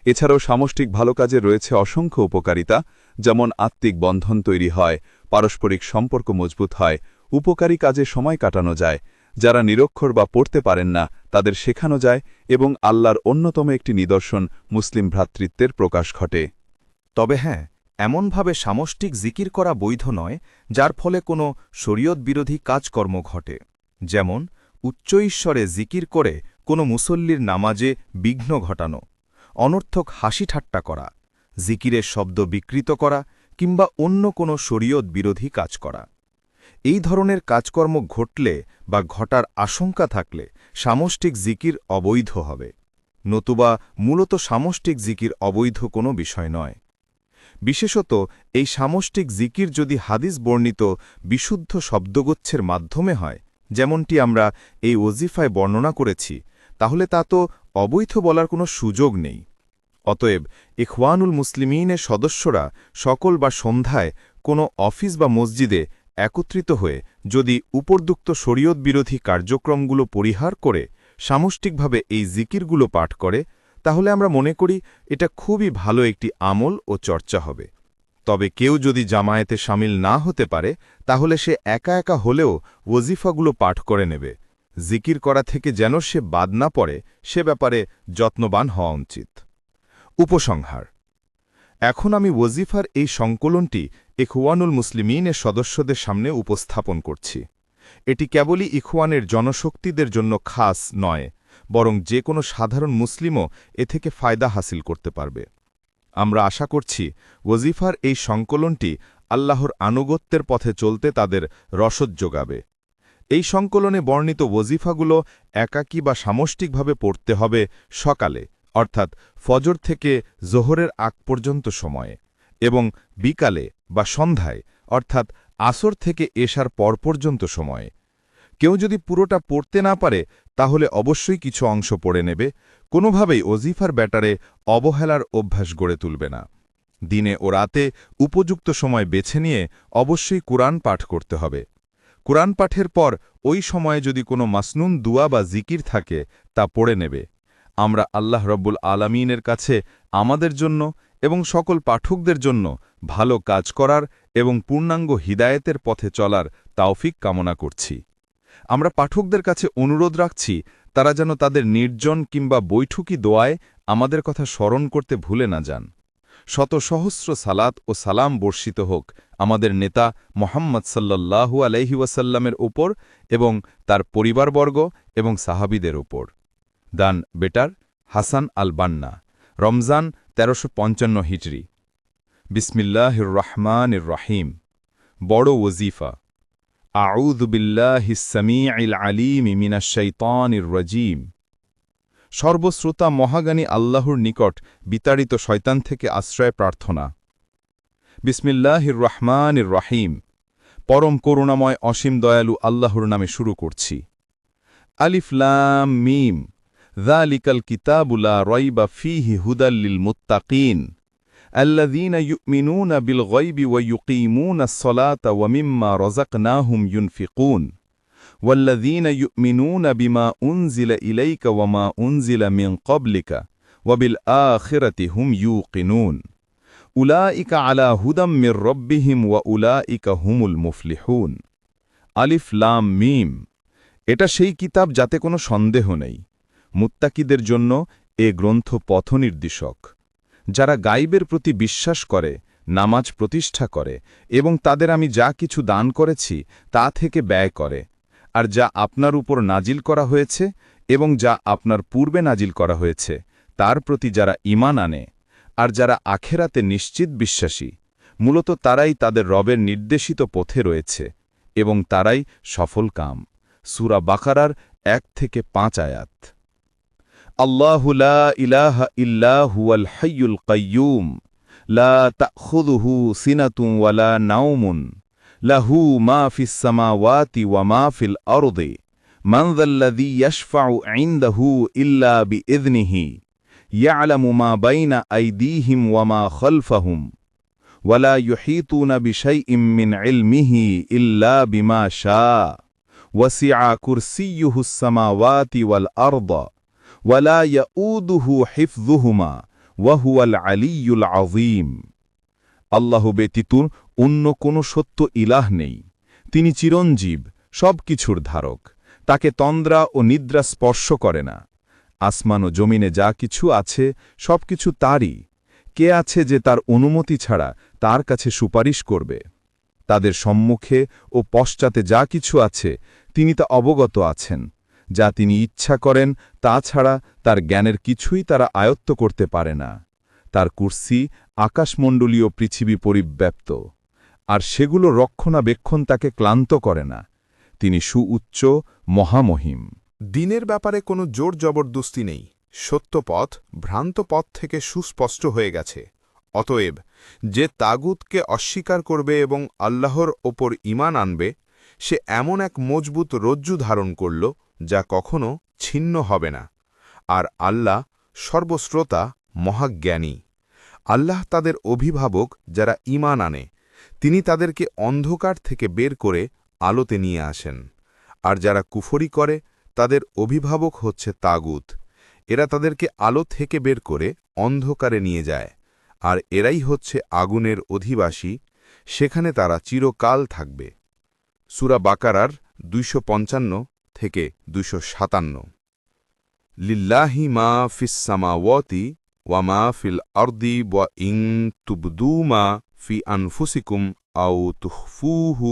এছাড়াও সামষ্টিক ভালো কাজে রয়েছে অসংখ্য উপকারিতা, যেমন আত্মিক বন্ধন তৈরি হয়, পারস্পরিক সম্পর্ক মজবুত হয়, উপকারী কাজে সময় কাটানো যায়, যারা নিরক্ষর বা পড়তে পারেন না তাদের শেখানো যায় এবং আল্লাহর অন্যতম একটি নিদর্শন মুসলিম ভ্রাতৃত্বের প্রকাশ ঘটে। তবে হ্যাঁ, এমনভাবে সামষ্টিক জিকির করা বৈধ নয় যার ফলে কোনো শরীয়ত বিরোধী কাজকর্ম ঘটে, যেমন উচ্চ ঈশ্বরে জিকির করে কোনো মুসল্লির নামাজে বিঘ্ন ঘটানো, অনর্থক হাসি ঠাট্টা করা, জিকিরের শব্দ বিকৃত করা কিংবা অন্য কোনো শরীয়ত বিরোধী কাজ করা। এই ধরনের কাজকর্ম ঘটলে বা ঘটার আশঙ্কা থাকলে সামষ্টিক জিকির অবৈধ হবে, নতুবা মূলত সামষ্টিক জিকির অবৈধ কোনো বিষয় নয়। বিশেষত এই সামষ্টিক জিকির যদি হাদিস বর্ণিত বিশুদ্ধ শব্দগুচ্ছের মাধ্যমে হয়, যেমনটি আমরা এই ওজিফায় বর্ণনা করেছি, তাহলে তা তো অবৈধ বলার কোনো সুযোগ নেই। অতএব ইখওয়ানুল মুসলিমিনের সদস্যরা সকল বা সন্ধ্যায় কোনো অফিস বা মসজিদে একত্রিত হয়ে যদি উপর্যুক্ত শরীয়ত বিরোধী কার্যক্রমগুলো পরিহার করে সামষ্টিকভাবে এই জিকিরগুলো পাঠ করে, তাহলে আমরা মনে করি এটা খুবই ভালো একটি আমল ও চর্চা হবে। তবে কেউ যদি জামায়াতে সামিল না হতে পারে, তাহলে সে একা একা হলেও ওজিফাগুলো পাঠ করে নেবে। জিকির করা থেকে যেন সে বাদ না পড়ে, সে ব্যাপারে যত্নবান হওয়া উচিত। উপসংহার। এখন আমি ওজিফার এই সংকলনটি ইখওয়ানুল মুসলিমিনের সদস্যদের সামনে উপস্থাপন করছি। এটি কেবলই ইখওয়ানের জনশক্তিদের জন্য খাস নয়, বরং যে কোনো সাধারণ মুসলিমও এ থেকে ফায়দা হাসিল করতে পারবে। আমরা আশা করছি ওজিফার এই সংকলনটি আল্লাহর আনুগত্যের পথে চলতে তাদের রসদ যোগাবে। এই সংকলনে বর্ণিত ওজিফাগুলো একাকী বা সামষ্টিকভাবে পড়তে হবে সকালে, অর্থাৎ ফজর থেকে জোহরের আগ পর্যন্ত সময়ে, এবং বিকালে বা সন্ধ্যায়, অর্থাৎ আসর থেকে এশার পর পর্যন্ত সময়ে। কেউ যদি পুরোটা পড়তে না পারে, তাহলে অবশ্যই কিছু অংশ পড়ে নেবে, কোনোভাবেই ওজিফার ব্যাটারে অবহেলার অভ্যাস গড়ে তুলবে না। দিনে ও রাতে উপযুক্ত সময় বেছে নিয়ে অবশ্যই কুরআন পাঠ করতে হবে। কুরআন পাঠের পর ওই সময়ে যদি কোনো মাসনুন দুয়া বা জিকির থাকে, তা পড়ে নেবে। আমরা আল্লাহ রব্বুল আলামিনের কাছে আমাদের জন্য এবং সকল পাঠকদের জন্য ভালো কাজ করার এবং পূর্ণাঙ্গ হিদায়েতের পথে চলার তাওফিক কামনা করছি। আমরা পাঠকদের কাছে অনুরোধ রাখছি তারা যেন তাদের নির্জন কিংবা বৈঠকি দোয়ায় আমাদের কথা স্মরণ করতে ভুলে না যান। শত সহস্র সালাত ও সালাম বর্ষিত হোক আমাদের নেতা মোহাম্মদ সাল্লাল্লাহু আলাইহি ওয়াসাল্লামের উপর এবং তার পরিবারবর্গ এবং সাহাবীদের উপর। দান বেটার হাসান আল বান্না, রমজান ১৩৫৫ হিজরি। বিসমিল্লাহির রহমানির রহিম। বড় ওজিফা। আউযু বিল্লাহিস সামিউল আলীম মিনাশ শাইতানির রাজীম। সর্বশ্রোতা মহাজ্ঞানী আল্লাহর নিকট বিতাড়িত শয়তান থেকে আশ্রয় প্রার্থনা। বিসমিল্লাহির রহমানির রহিম। পরম করুণাময় অসীম দয়ালু আল্লাহর নামে শুরু করছি। আলিফ লাম মিম। যালিকাল কিতাবু লা রাইবা ফীহি হুদাল লিল মুত্তাকিন আল্লাযীনা ইউমিনুনা বিল গায়বি ওয়া ইউকিমুনাস সালাতা ওয়া মিম্মা রাযাকনাহুম ইউনফিকুন والذين يؤمنون بما أنزل إليك وما أنزل من قبلك وبالآخرة هم يوقنون أولئك على هدى من ربهم وأولئك هم المفلحون আলিফ লাম মিম। এটা সেই কিতাব যাতে কোনো সন্দেহ নেই। মুত্তাকিদের জন্য এ গ্রন্থ পথনির্দেশক। যারা গাইবের প্রতি বিশ্বাস করে, নামাজ প্রতিষ্ঠা করে এবং তাদের আমি যা কিছু দান করেছি তা থেকে ব্যয় করে, আর যা আপনার উপর নাজিল করা হয়েছে এবং যা আপনার পূর্বে নাজিল করা হয়েছে তার প্রতি যারা ঈমান আনে, আর যারা আখেরাতে নিশ্চিত বিশ্বাসী, মূলত তারাই তাদের রবের নির্দেশিত পথে রয়েছে এবং তারাই সফল কাম। সূরা বাকারার 1 থেকে 5 আয়াত। আল্লাহু লা ইলাহা ইল্লা হুয়াল হাইয়ুল কাইয়্যুম লা তাখুযুহু সিনাতুন ওয়ালা নাওমুন লাহু মা ফিস সামাওয়াতি ওয়া মা ফিল আরদি মান যাল্লাযী ইয়াশফা'ু ইনদাহু ইল্লা বিইযনিহি ইয়া'লামু মা বাইনা আইদিহিম ওয়া মা খালফাহুম ওয়ালা ইউহীতুনা বিশাইইম মিন ইলমিহি ইল্লা বিমা শাআ ওয়াসি'a কুরসিয়্যুহুস সামাওয়াতি ওয়াল আরদা ওয়ালা ইয়াউদুহু হিফযুহুমা ওয়া হুয়াল আলিয়্যুল আযীম। আল্লাহ ব্যতীত অন্য কোনো সত্য ইলাহ নেই। তিনি চিরঞ্জীব, সব কিছুর ধারক। তাকে তন্দ্রা ও নিদ্রা স্পর্শ করে না। আসমান ও জমিনে যা কিছু আছে সবকিছু তারই। কে আছে যে তার অনুমতি ছাড়া তার কাছে সুপারিশ করবে? তাদের সম্মুখে ও পশ্চাতে যা কিছু আছে তিনি তা অবগত আছেন। যা তিনি ইচ্ছা করেন তা ছাড়া তার জ্ঞানের কিছুই তারা আয়ত্ত করতে পারে না। তার কুরসি আকাশমণ্ডলীয় পৃথিবী পরিব্যাপ্ত, আর সেগুলো রক্ষণাবেক্ষণ তাকে ক্লান্ত করে না। তিনি সুউচ্চ, মহামহিম। দিনের ব্যাপারে কোনো জোর জবরদস্তি নেই। সত্য পথ ভ্রান্ত পথ থেকে সুস্পষ্ট হয়ে গেছে। অতএব যে তাগুতকে অস্বীকার করবে এবং আল্লাহর ওপর ঈমান আনবে, সে এমন এক মজবুত রজ্জু ধারণ করল যা কখনো ছিন্ন হবে না। আর আল্লাহ সর্বশ্রোতা, মহাজ্ঞানী। আল্লাহ তাদের অভিভাবক যারা ঈমান আনে, তিনি তাদেরকে অন্ধকার থেকে বের করে আলোতে নিয়ে আসেন। আর যারা কুফরি করে তাদের অভিভাবক হচ্ছে তাগুত। এরা তাদেরকে আলো থেকে বের করে অন্ধকারে নিয়ে যায়, আর এরাই হচ্ছে আগুনের অধিবাসী, সেখানে তারা চিরকাল থাকবে। সূরা বাকারার 255 থেকে 257। লিল্লাহি মা ফিস সামাওয়াতি ওয়া মা ফিল আরদি ওয়া ইন তুবদু মা ফি আনফুসিকুম আও তুখফুহু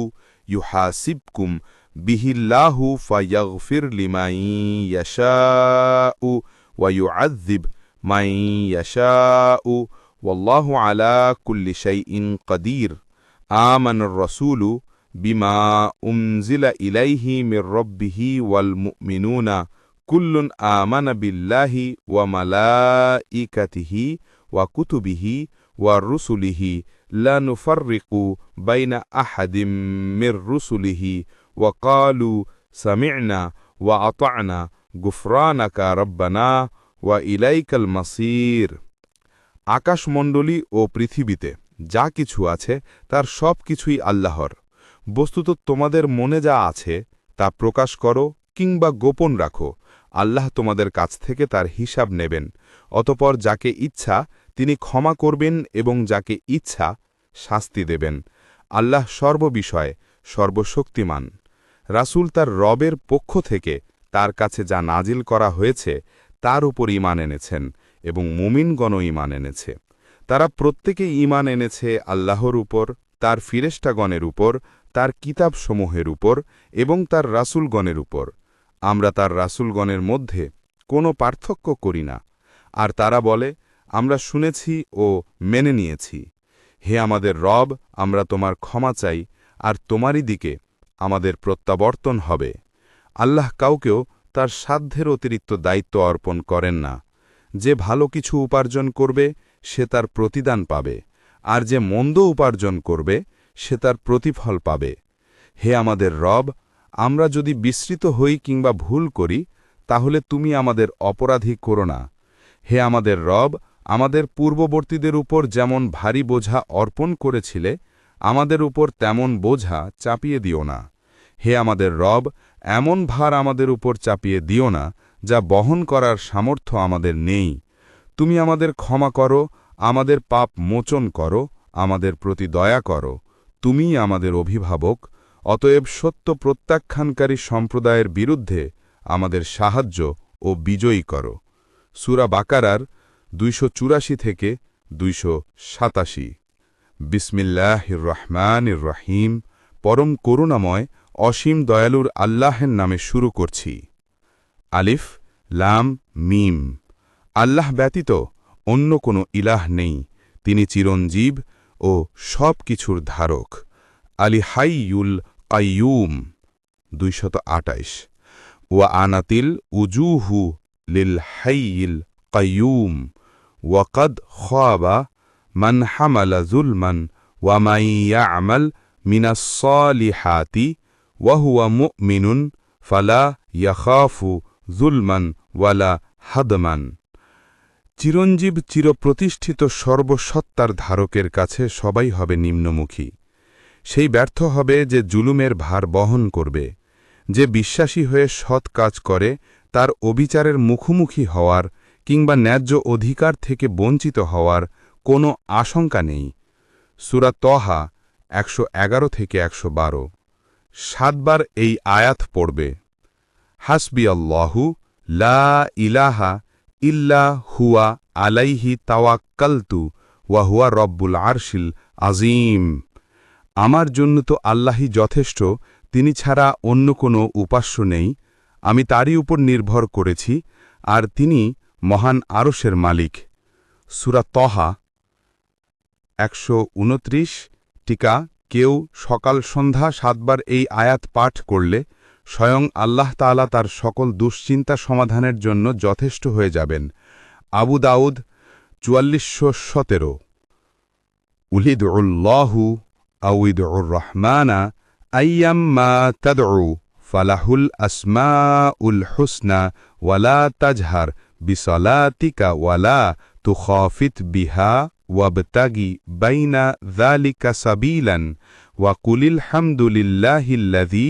ইউহাসিবকুম বিহিল্লাহু ফায়াগফির লিমান ইয়াশাউ ওয়া ইউআযযিব মান ইয়াশাউ ওয়াল্লাহু আলা কুল্লি শাইইন কাদির। আমানার রাসূলু বিমা উনজিলা ইলাইহি মির রাব্বিহি ওয়াল মুমিনুনা কুল্লুন আমানা বিল্লাহি ওয়া মালাইকাতিহি ওয়া কুতুবিহি ওয়া রুসুলিহি লা নুফাররিকু বাইনা আহাদিম মির রুসুলিহি ওয়া ক্বালু সামি'না ওয়া আতা'না গুফরানাকা রাব্বানা ওয়া ইলাইকাল মাসির। আকাশমণ্ডলী ও পৃথিবীতে যা কিছু আছে তার সব কিছুই আল্লাহর। বস্তুত তোমাদের মনে যা আছে তা প্রকাশ করো কিংবা গোপন রাখো, আল্লাহ তোমাদের কাছ থেকে তার হিসাব নেবেন। অতপর যাকে ইচ্ছা তিনি ক্ষমা করবেন এবং যাকে ইচ্ছা শাস্তি দেবেন। আল্লাহ সর্ববিষয়ে সর্বশক্তিমান। রাসূল তার রবের পক্ষ থেকে তার কাছে যা নাজিল করা হয়েছে তার উপর ঈমান এনেছেন এবং মুমিনগণও ঈমান এনেছে। তারা প্রত্যেকে ঈমান এনেছে আল্লাহর উপর, তার ফিরেশতাগণের উপর, তার কিতাবসমূহের উপর এবং তার রাসূলগণের উপর। আমরা তার রাসূলগণের মধ্যে কোনো পার্থক্য করি না। আর তারা বলে, আমরা শুনেছি ও মেনে নিয়েছি। হে আমাদের রব, আমরা তোমার ক্ষমা চাই আর তোমারই দিকে আমাদের প্রত্যাবর্তন হবে। আল্লাহ কাউকেও তার সাধ্যের অতিরিক্ত দায়িত্ব অর্পণ করেন না। যে ভালো কিছু উপার্জন করবে সে তার প্রতিদান পাবে, আর যে মন্দ উপার্জন করবে সে তার প্রতিফল পাবে। হে আমাদের রব, আমরা যদি বিস্মৃত হই কিংবা ভুল করি তাহলে তুমি আমাদের অপরাধী করো না। হে আমাদের রব, আমাদের পূর্ববর্তীদের উপর যেমন ভারী বোঝা অর্পণ করেছিলে আমাদের উপর তেমন বোঝা চাপিয়ে দিও না। হে আমাদের রব, এমন ভার আমাদের উপর চাপিয়ে দিও না যা বহন করার সামর্থ্য আমাদের নেই। তুমি আমাদের ক্ষমা করো, আমাদের পাপ মোচন করো, আমাদের প্রতি দয়া করো। তুমিই আমাদের অভিভাবক। অতএব সত্য প্রত্যাখ্যানকারী সম্প্রদায়ের বিরুদ্ধে আমাদের সাহায্য ও বিজয়ী করো। সূরা বাকারার 284 থেকে 287। বিসমিল্লাহির রহমানির রহিম। পরম করুণাময় অসীম দয়ালুর আল্লাহের নামে শুরু করছি। আলিফ লাম মিম। আল্লাহ ব্যতীত অন্য কোনো ইলাহ নেই, তিনি চিরঞ্জীব ও সব কিছুর ধারক। আলি হাইয়ুল কাইয়ুম 228। ওয়া আনাতিল উজুহু লিল হাইয়িল কাইয়ুম ওয়াকাদ খাবা মান হামালা যুলমান ওয়া মান ইয়া'মাল মিনাস সালিহাতি ওয়া হুয়া মুমিনুন ফালা ইয়াখাফু যুলমান ওয়ালা হাদমান। চিরঞ্জীব চিরপ্রতিষ্ঠিত সর্বসত্তার ধারকের কাছে সবাই হবে নিম্নমুখী। সেই ব্যর্থ হবে যে জুলুমের ভার বহন করবে। যে বিশ্বাসী হয়ে সৎ কাজ করে তার অবিচারের মুখোমুখি হওয়ার কিংবা ন্যায্য অধিকার থেকে বঞ্চিত হওয়ার কোনো আশঙ্কা নেই। সূরা তহা 111 থেকে 112। 7 বার এই আয়াত পড়বে। হাসবি আল্লাহু লা ইলাহা ইল্লা হুয়া আলাইহি তাওয়াক্কালতু ওয়া হুয়া রব্বুল আরশিল আজিম। আমার জন্য তো আল্লাহই যথেষ্ট, তিনি ছাড়া অন্য কোনো উপাস্য নেই। আমি তারই উপর নির্ভর করেছি, আর তিনি মহান আরশের মালিক। সূরা তহা 129 টিকা। কেউ সকাল সন্ধ্যা 7 বার এই আয়াত পাঠ করলে স্বয়ং আল্লাহ তাআলা তার সকল দুশ্চিন্তা সমাধানের জন্য যথেষ্ট হয়ে যাবেন। আবু দাউদ 4417। উলিদুল্লাহু আউইদুর রহমানা আইয়াম্মা তাদউ ফালাহুল আসমাউল হুসনা ওয়ালা তাজহার বিসলাতিকা ওয়ালা তুখাফিত বিহা ওয়াবতাগি বাইনা যালিকা সাবিলান ওয়া কুলিল হামদুলিল্লাহিল্লাযী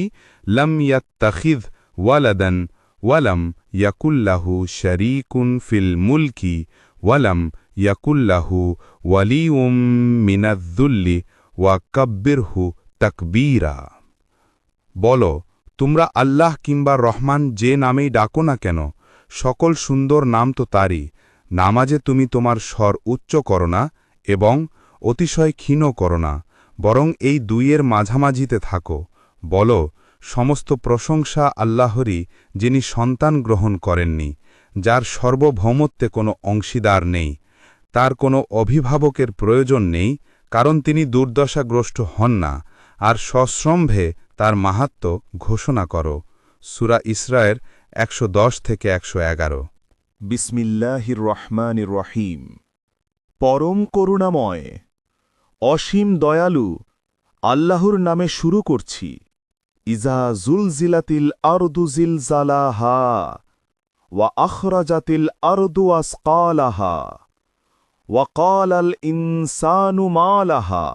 লাম ইয়াত্তাখিয ওয়ালাদান ওয়ালাম ইয়াকুল্লাহু শারীকুন ফিল মুলকি ওয়ালাম ইয়াকুল্লাহু ওয়ালিয়্যুম মিনায-যুল্লি ওয়া কাব্বিরহু তাকবীরা। বলো, তোমরা আল্লাহ কিংবা রহমান যে নামেই ডাকো না কেন, সকল সুন্দর নাম তো তারই। নামাজে তুমি তোমার স্বর উচ্চ করো না এবং অতিশয় ক্ষীণ করো না, বরং এই দুইয়ের মাঝামাঝিতে থাকো। বলো, সমস্ত প্রশংসা আল্লাহরই, যিনি সন্তান গ্রহণ করেননি, যার সার্বভৌমত্বে কোনো অংশীদার নেই, তার কোনো অভিভাবকের প্রয়োজন নেই, কারণ তিনি দুর্দশাগ্রস্ত হন না, আর সশ্রম্ভে তার মাহাত্ম্য ঘোষণা করো। সূরা ইসরায়ের 110 থেকে 111। বিসমিল্লাহির রহমানির রহিম। পরম করুণাময় অসীম দয়ালু আল্লাহর নামে শুরু করছি। ইজা জুলজিলাতিল আরদু জিলজালাহা ওয়া আখরাজাতিল আরদু আসকালাহা ওয়া ক্বালাল ইনসানু মা লাহা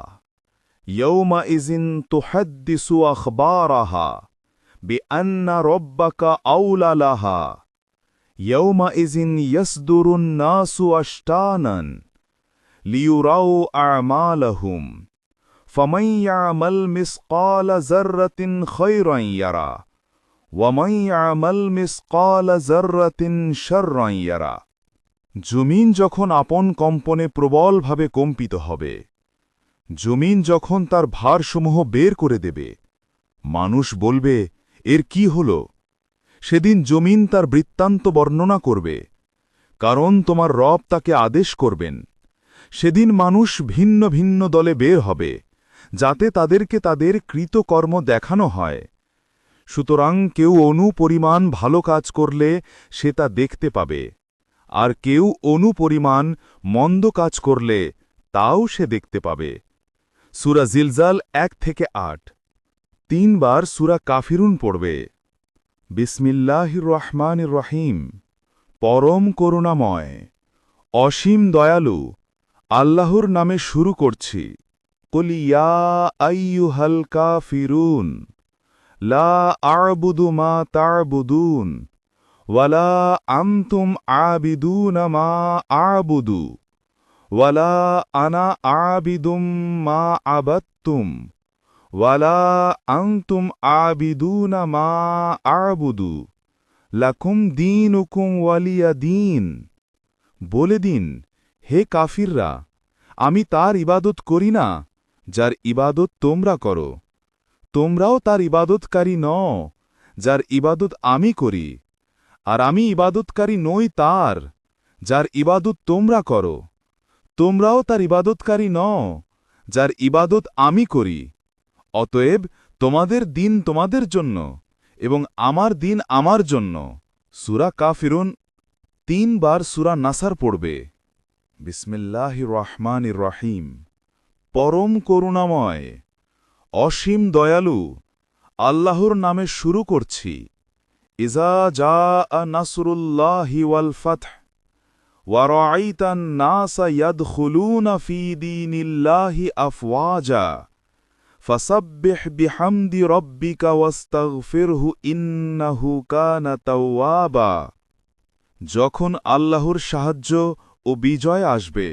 ইয়াওমাইযিন তুহাদ্দিসু আখবারাহা বিআন্না রাব্বাকা আওলা লাহা ইয়াওমাইযিন ইয়াসদুরুন নাসু আশতানান লিয়ুরাউ আমালাহুম ফামান ইয়ামাল মিসকালা যাররাতিন খায়রান ইয়ারা ওয়া মান ইয়ামাল মিসকালা যাররাতিন শাররান ইয়ারা। জমিন যখন আপন কম্পনে প্রবলভাবে কম্পিত হবে, জমিন যখন তার ভারসমূহ বের করে দেবে, মানুষ বলবে, এর কি হল? সেদিন জমিন তার বৃত্তান্ত বর্ণনা করবে, কারণ তোমার রব তাকে আদেশ করবেন। সেদিন মানুষ ভিন্ন ভিন্ন দলে বের হবে, যাতে তাদেরকে তাদের কৃতকর্ম দেখানো হয়। সুতরাং কেউ অনুপরিমাণ ভালো কাজ করলে সে তা দেখতে পাবে, আর কেউ অনুপরিমাণ মন্দ কাজ করলে তাও সে দেখতে পাবে। সূরা জিলজাল 1 থেকে 8। 3 বার সূরা কাফিরুন পড়বে। বিসমিল্লাহির রহমানির রহিম। পরম করুণাময়, অসীম দয়ালু আল্লাহর নামে শুরু করছি। কুল ইয়া আইয়ুহাল কাফিরুন লা আ'বুদু মা তা'বুদুন ওয়ালা আনতুম আবিদুনা মা আ'বুদু ওয়ালা আনা আবিদুম মা আবাদতুম ওয়ালা আনতুম আবিদুনা মা আ'বুদু লাকুম দীনুকুম ওয়ালিয়া দীন। বলে দিন, হে কাফিররা, আমি তার ইবাদত করি না যার ইবাদত তোমরা করো, তোমরাও তার ইবাদতকারী নও যার ইবাদত আমি করি, আর আমি ইবাদতকারী নই তার যার ইবাদত তোমরা করো, তোমরাও তার ইবাদতকারী নও যার ইবাদত আমি করি। অতএব তোমাদের দিন তোমাদের জন্য এবং আমার দিন আমার জন্য। সূরা কাফিরুন 3 বার সূরা নাসার পড়বে। বিসমিল্লাহির রহমানির রহিম। পরম করুণাময়, অসীম দয়ালু আল্লাহর নামে শুরু করছি। ইজা জাআ নাসরুল্লাহি ওয়াল ফাতহ ওয়া রাআইতান নাসা ইয়াদখুলুনা ফী দীনিল্লাহি আফওয়াজা ফাসাব্বিহ বিহামদি রাব্বিকা ওয়াস্তাগফিরহু ইন্নাহু কানা তাওয়াবা। যখন আল্লাহর সাহায্য ও বিজয় আসবে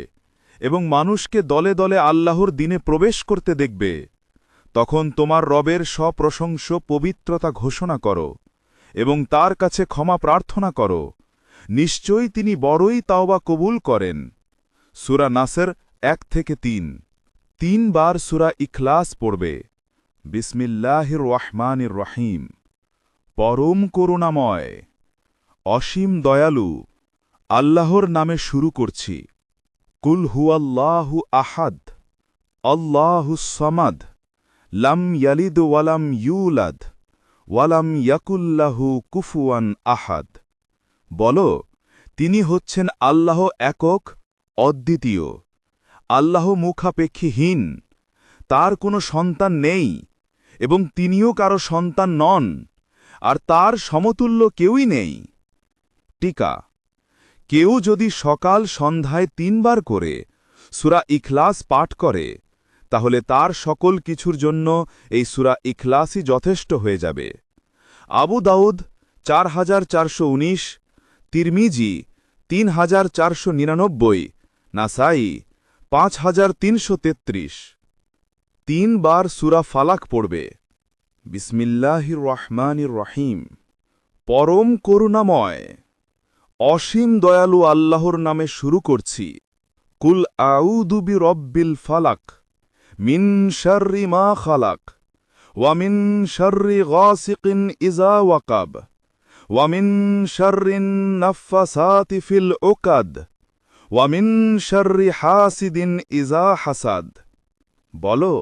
এবং মানুষকে দলে দলে আল্লাহর দিনে প্রবেশ করতে দেখবে, তখন তোমার রবের সপ্রশংস পবিত্রতা ঘোষণা করো এবং তার কাছে ক্ষমা প্রার্থনা করো। নিশ্চয়ই তিনি বড়ই তাওবা কবুল করেন। সূরা নাসর 1 থেকে 3। 3 বার সূরা ইখলাস পড়বে। বিসমিল্লাহির রহমানির রহিম। পরম করুণাময়, অসীম দয়ালু আল্লাহর নামে শুরু করছি। কুল হুয়াল্লাহু আহাদ আল্লাহুস সামাদ লাম ইয়ালিদ ওয়ালাম ইউলাদ ওয়ালাম ইয়াকুল্লাহু কুফুয়ান আহাদ। বলো, তিনি হচ্ছেন আল্লাহ একক, অদ্বিতীয়, আল্লাহ মুখাপেক্ষীহীন, তার কোনো সন্তান নেই এবং তিনিও কারো সন্তান নন, আর তার সমতুল্য কেউই নেই। টিকা: কেউ যদি সকাল সন্ধ্যায় 3 বার করে সূরা ইখলাস পাঠ করে, তাহলে তার সকল কিছুর জন্য এই সূরা ইখলাসই যথেষ্ট হয়ে যাবে। আবু দাউদ 4419, তিরমিজি 3499, নাসাই 5333। 3 বার সূরা ফালাক পড়বে। বিসমিল্লাহির রহমানির রহিম। পরম করুণাময়, অসীম দয়ালু আল্লাহর নামে শুরু করছি। কুল আউযু বিরব্বিল ফালাক মিন শাররি মা খালাক ওয়া মিন শাররি গাসিকিন ইযা ওয়াকাব ওয়া মিন শাররিন নাফাসাতি ফিল উকাদ ওয়া মিন শাররি হাসিদিন ইযা হাসাদ। বলো,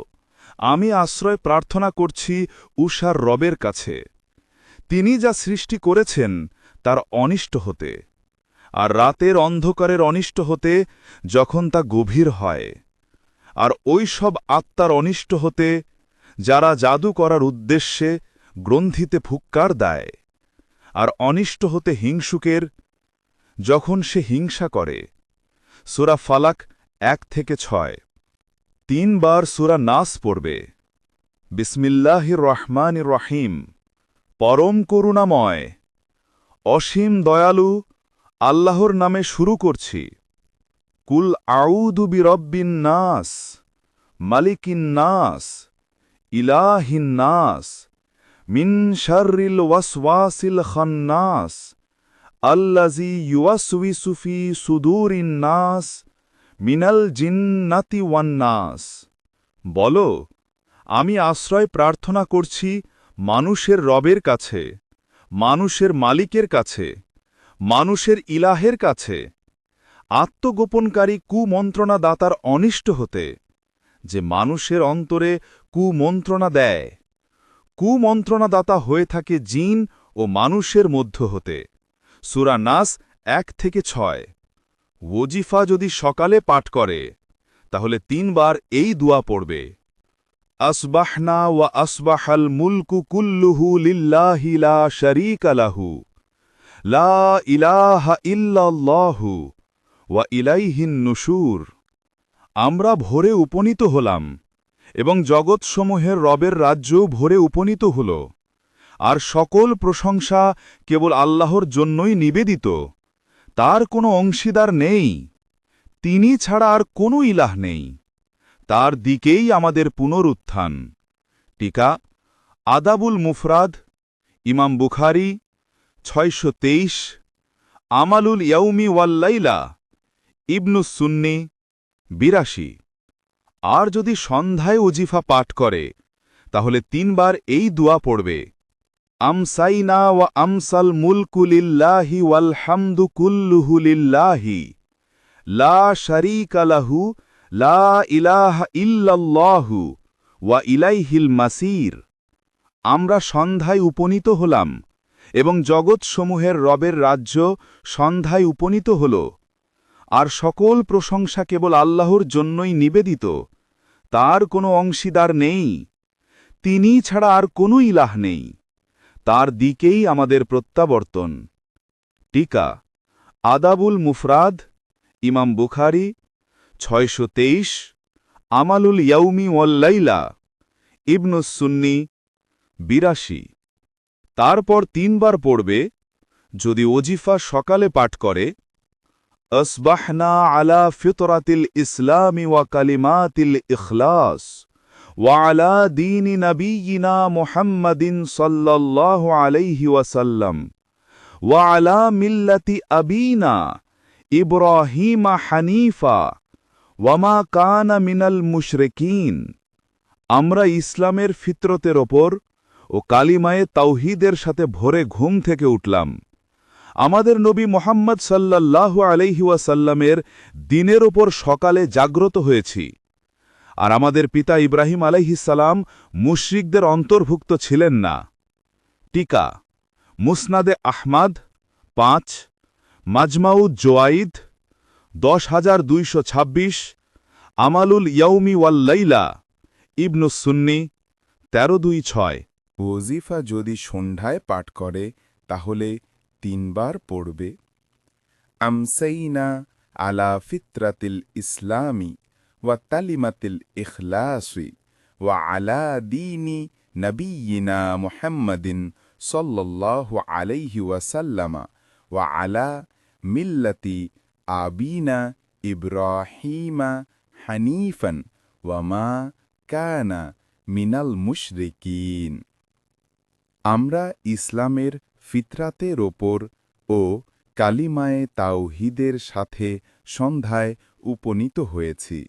আমি আশ্রয় প্রার্থনা করছি উষার রবের কাছে, তিনি যা সৃষ্টি করেছেন তার অনিষ্ট হতে, আর রাতের অন্ধকারের অনিষ্ট হতে যখন তা গভীর হয়, আর ওই সব আত্মার অনিষ্ট হতে যারা জাদু করার উদ্দেশ্যে গ্রন্থিতে ফুৎকার দেয়, আর অনিষ্ট হতে হিংসুকের যখন সে হিংসা করে। সূরা ফালাক 1 থেকে 6। 3 বার সূরা নাস পড়বে। বিসমিল্লাহির রহমানির রহিম। পরম করুণাময়, অসীম দয়ালু আল্লাহর নামে শুরু করছি। কুল আউযু বিরব্বিন নাস মালিকিন নাস ইলাহিন নাস মিন শাররিল ওয়াসওয়াসিল খান্নাস আল্লাযী ইউওয়াসউিসু ফি সুদুরিন নাস মিনাল জিন্নাতি ওয়ান নাস। বলো, আমি আশ্রয় প্রার্থনা করছি মানুষের রবের কাছে, মানুষের মালিকের কাছে, মানুষের ইলাহের কাছে, আত্মগোপনকারী কুমন্ত্রণাদাতার অনিষ্ট হতে, যে মানুষের অন্তরে কুমন্ত্রণা দেয়। কুমন্ত্রণাদাতা হয়ে থাকে জিন ও মানুষের মধ্য হতে। সূরা নাস 1-6। ওজিফা যদি সকালে পাঠ করে তাহলে 3 বার এই দোয়া পড়বে, আসবাহনা ওয়া আসবাহাল মুলকু কুল্লুহু লিল্লাহি লা শারীকা লাহু, লা ইলাহা ইল্লাল্লাহু ওয়া ইলাইহিন নুশুর। আমরা ভোরে উপনীত হলাম এবং জগৎসমূহের রবের রাজ্যও ভোরে উপনীত হল, আর সকল প্রশংসা কেবল আল্লাহর জন্যই নিবেদিত। তার কোনো অংশীদার নেই, তিনি ছাড়া আর কোনো ইলাহ নেই। তার দিকেই আমাদের পুনরুত্থান। টিকা আদাবুল মুফরাদ, ইমাম বুখারী 623, আমালুল ইয়াউমি ওয়াল্লাইলা, ইবনুস সুন্নি 82। আর যদি সন্ধ্যায় ওজিফা পাঠ করে তাহলে 3 বার এই দোয়া পড়বে, আমসাইনা ওয়া আমসাল মুলকু লিল্লাহি ওয়াল হামদু কুল্লুহু লিল্লাহি, লা শারীকা লাহু, লা ইলাহা ইল্লাল্লাহু ওয়া ইলাইহিল মাসির। আমরা সন্ধ্যায় উপনীত হলাম এবং জগৎসমূহের রবের রাজ্য সন্ধ্যায় উপনীত হল, আর সকল প্রশংসা কেবল আল্লাহর জন্যই নিবেদিত। তার কোনো অংশীদার নেই, তিনি ছাড়া আর কোনো ইলাহ নেই। তার দিকেই আমাদের প্রত্যাবর্তন। টিকা আদাবুল মুফরাদ, ইমাম বুখারী 623, আমালুল ইয়াউমি ওয়াল্লাইলা, ইবনুস সুন্নি 82। তারপর 3 বার পড়বে যদি ওজিফা সকালে পাঠ করে, আসবাহনা আলা ফিতরাতিল ইসলামি ওয়া কালিমাতিল ইখলাস ওয়া আলা দীনি নবিয়িনা মুহাম্মাদিন সাল্লাল্লাহু আলাইহি ওয়াসাল্লাম ওয়া আলা মিল্লাতি আবিনা ইব্রাহিমা হানিফা ওয়া মা কানা মিনাল মুশরিকিন। আমরা ইসলামের ফিতরতের ওপর ও কালিমায়ে তাওহীদের সাথে ভোরে ঘুম থেকে উঠলাম। আমাদের নবী মুহাম্মদ সাল্লাল্লাহু আলাইহি ওয়াসাল্লামের দিনের ওপর সকালে জাগ্রত হয়েছি, আর আমাদের পিতা ইব্রাহিম আলাইহিস সালাম মুশরিকদের অন্তর্ভুক্ত ছিলেন না। টিকা মুসনাদে আহমাদ 5, মাজমাউদ জোয়াইদ 10226, আমালুল ইয়াউমি ওয়াল্লাইলা, ইবনুস সুন্নি 1326। ওজিফা যদি সন্ধ্যায় পাঠ করে তাহলে 3 বার পড়বে, আমসাইনা আলা ফিতরাতিল ইসলামি ওয়া কালিমাতিল ইখলাসি ওয়া আলা দীনি নবিয়িনা মুহাম্মাদিন সাল্লাল্লাহু আলাইহি ওয়াসাল্লামা ওয়া আলা মিল্লাতি আবিনা ইব্রাহিমা হানিফান ওয়া মা কানা মিনাল মুশরিকিন। আমরা ইসলামের ফিতরাতের ওপর ও কালিমায়ে তাওহীদের সাথে সন্ধ্যায় উপনীত হয়েছি।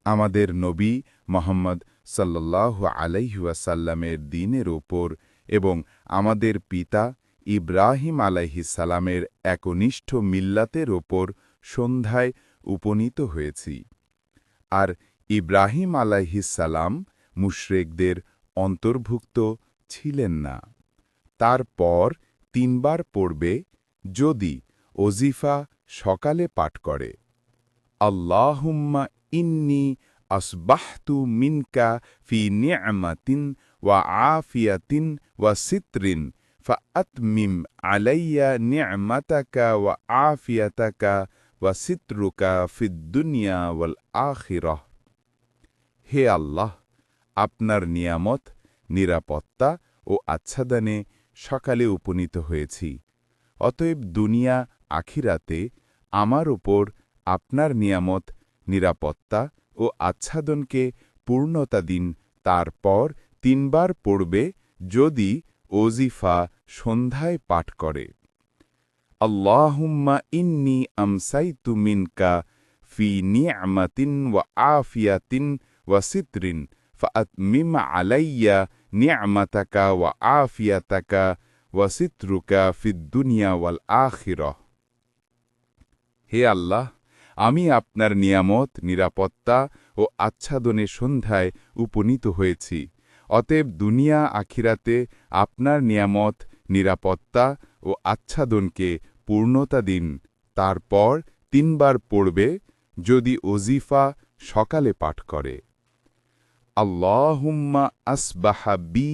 আমাদের নবী মুহাম্মদ সাল্লাল্লাহু আলাইহি ওয়াসাল্লামের দ্বীনের ওপর এবং আমাদের পিতা ইব্রাহিম আলাইহিস সালামের একনিষ্ঠ মিল্লাতের ওপর সন্ধ্যায় উপনীত হয়েছি। আর ইব্রাহিম আলাইহিস সালাম মুশরিকদের অন্তর্ভুক্ত ছিলেন না। তারপর 3 বার পড়বে যদি ওজিফা সকালে পাঠ করে, আল্লাহুম্মা ইন্নী আসবাহতু মিনকা ফি নি'মাতিন ওয়া আফিয়াতিন ওয়া সিতরিন ফাআতমিম আলাইয়া নি'মাতাকা ওয়া আফিয়াতাকা ওয়া সিতরুকা ফিদ দুনিয়া ওয়াল আখিরাহ। হে আল্লাহ, আপনার নিয়ামত, নিরাপত্তা ও আচ্ছাদনে সকালে উপনীত হয়েছি। অতএব দুনিয়া আখিরাতে আমার ওপর আপনার নিয়ামত, নিরাপত্তা ও আচ্ছাদনকে পূর্ণতা দিন। তারপর 3 বার পড়বে যদি ওজিফা সন্ধ্যায় পাঠ করে, আল্লাহুম্মা ইন্নী আমসাইতু মিনকা ফি নি'মাতিন ওয়া আফিয়াতিন ওয়া সিতরিন ফাআতমিম আলাইয়া নি'মাতাকা ওয়া আফিয়াতাকা ওয়া সিতরুকা ফিদ দুনিয়া ওয়াল আখিরাহ। হে আল্লাহ, আমি আপনার নিয়ামত, নিরাপত্তা ও ও আচ্ছাদনে সন্ধ্যায় উপনীত হয়েছি। অতএব দুনিয়া আখিরাতে আপনার নিয়ামত, নিরাপত্তা ও আচ্ছাদনকে পূর্ণতা দিন। তারপর 3 বার পড়বে যদি ওজিফা সকালে পাঠ করে। আল্লাহুম্মা আসবাহা বি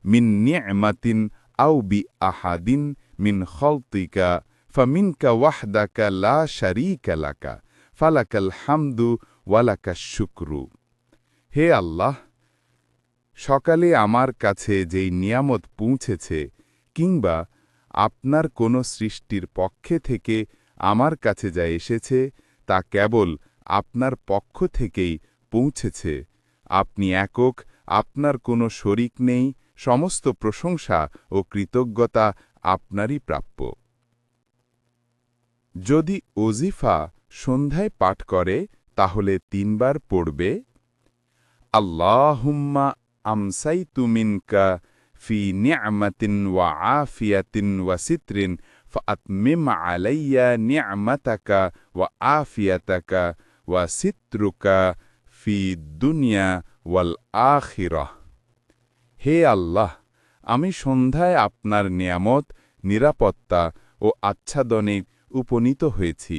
মিন নি'মাতিন আও বি আহাদিন মিন খালতিকা ফামিনকা ওয়াহদাকা লা শারীকা লাকা ফালাকাল হামদু ওয়ালাকাশ শুকরু। হে আল্লাহ, সকালে আমার কাছে যেই নিয়ামত পৌঁছেছে কিংবা আপনার কোনো সৃষ্টির পক্ষে থেকে আমার কাছে যা এসেছে তা কেবল আপনার পক্ষ থেকেই পৌঁছেছে। আপনি একক, আপনার কোনো শরিক নেই, সমস্ত প্রশংসা ও কৃতজ্ঞতা আপনারই প্রাপ্য। যদি ওজিফা সন্ধ্যায় পাঠ করে তাহলে 3 বার পড়বে আল্লাহুম্মা আমসাইতু মিনকা ফি নি'মাতিন ওয়া আফিয়াতিন ওয়া সিতরিন ফাআতমিম আলাইয়া নি'মাতাকা ওয়া আফিয়াতাকা ওয়া সিতরুকা ফি দুনিয়া ওয়াল আখিরাহ। হে আল্লাহ, আমি সন্ধ্যায় আপনার নিয়ামত, নিরাপত্তা ও আচ্ছাদনে উপনীত হয়েছি।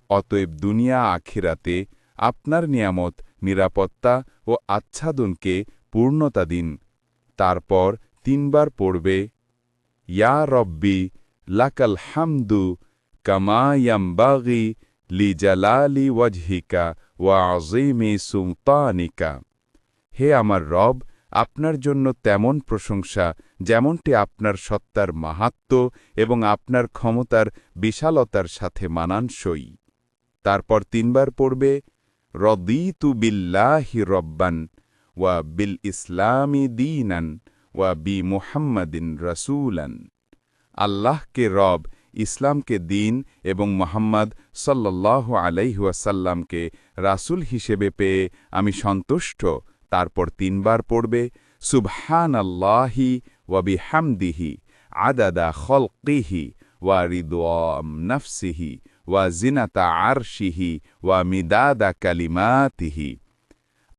অতএব দুনিয়া আখিরাতে আপনার নিয়ামত, নিরাপত্তা ও আচ্ছাদনকে পূর্ণতা দিন। তারপর 3 বার পড়বে ইয়া রব্বি লাকাল হামদু কামা ইয়ামবাগি লিজালালি ওয়াজহিকা ওয়া আযীমি সুলতানিকা। হে আমার রব, আপনার জন্য তেমন প্রশংসা যেমনটি আপনার সত্তার মাহাত্ম্য এবং আপনার ক্ষমতার বিশালতার সাথে মানানসই। তারপর 3 বার পড়বে রদিতু বিল্লাহি রব্বান ওয়া বিল ইসলামি দীনান ওয়া বি মুহাম্মাদিন রাসূলান। আল্লাহকে রব, ইসলামকে দিন এবং মুহাম্মদ সাল্লাল্লাহু আলাইহি ওয়াসাল্লামকে রাসূল হিসেবে পেয়ে আমি সন্তুষ্ট। তারপর 3 বার পড়বে সুবহানাল্লাহি ওয়া বিহামদিহি আদাদা খলকিহি ওয়া রিদওয়াম নাফসিহি ওয়া জিনাতা আরশিহি ওয়া মিদাদা কালিমাতিহি।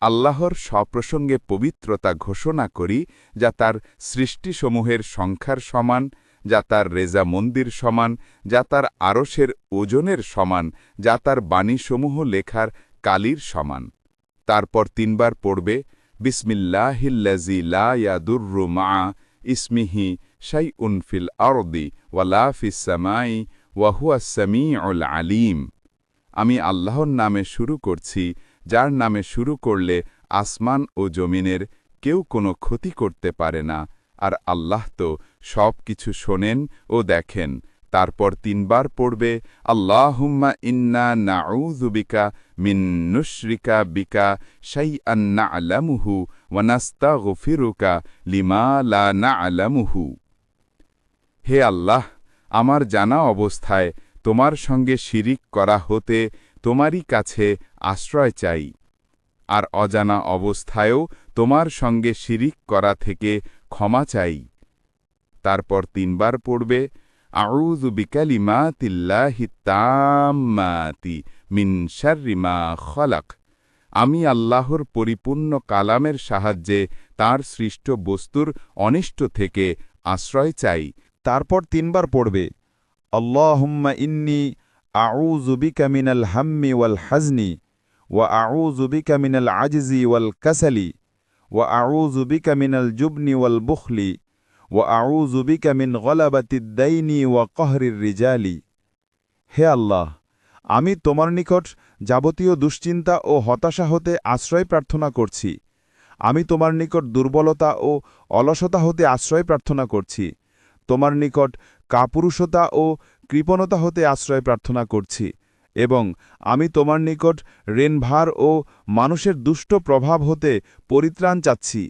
আল্লাহর সপ্রসঙ্গে পবিত্রতা ঘোষণা করি যা তার সৃষ্টিসমূহের সংখ্যার সমান, যা তার রেজা মন্দির সমান, যা তার আরশের ওজনের সমান, যা তার বাণীসমূহ লেখার কালির সমান। তারপর 3 বার পড়বে বিসমিল্লাহিল্লাযী লা ইয়াদুররু মা'a ইসমিহি শাইউন ফিল আরদি ওয়ালা ফিস সামাই ওয়া হুয়াস সামিউল আলীম। আমি আল্লাহর নামে শুরু করছি, যার নামে শুরু করলে আসমান ও জমিনের কেউ কোনো ক্ষতি করতে পারে না, আর আল্লাহ তো সব কিছু শোনেন ও দেখেন। তারপর 3 বার পড়বে আল্লাহুম্মা ইন্না নাউযু বিকা মিন নুশরিকা বিকা শাইআন না'লামুহু ওয়া নাস্তাগফিরুকা লিমা লা না'লামুহু। হে আল্লাহ, আমার জানা অবস্থায় তোমার সঙ্গে শিরিক করা হতে তোমারই কাছে আশ্রয় চাই, আর অজানা অবস্থায়ও তোমার সঙ্গে শিরিক করা থেকে ক্ষমা চাই। তারপর 3 বার পড়বে আউযু বিকালিমাতিল্লাহি তাম্মাতি মিন শাররি মা খলাক। আমি আল্লাহর পরিপূর্ণ কালামের সাহায্যে তার সৃষ্ট বস্তুর অনিষ্ট থেকে আশ্রয় চাই। তারপর 3 বার পড়বে আল্লাহুম্মা ইন্নী আউযু বিকা মিনাল হাম্মি ওয়াল হাজনি ওয়া আউযু বিকা মিনাল আজজি ওয়াল কাসালি ওয়া আউযু বিকা মিনাল জুবনি ওয়াল বুখলি ওয়া আউযু বিকা মিন গলাবাতিদ দাইনি ওয়া কহরির রিজালি। হে আল্লাহ, আমি তোমার নিকট যাবতীয় দুশ্চিন্তা ও হতাশা হতে আশ্রয় প্রার্থনা করছি। আমি তোমার নিকট দুর্বলতা ও অলসতা হতে আশ্রয় প্রার্থনা করছি। তোমার নিকট কাপুরুষতা ও কৃপণতা হতে আশ্রয় প্রার্থনা করছি, এবং আমি তোমার নিকট ঋণভার ও মানুষের দুষ্ট প্রভাব হতে পরিত্রাণ চাচ্ছি।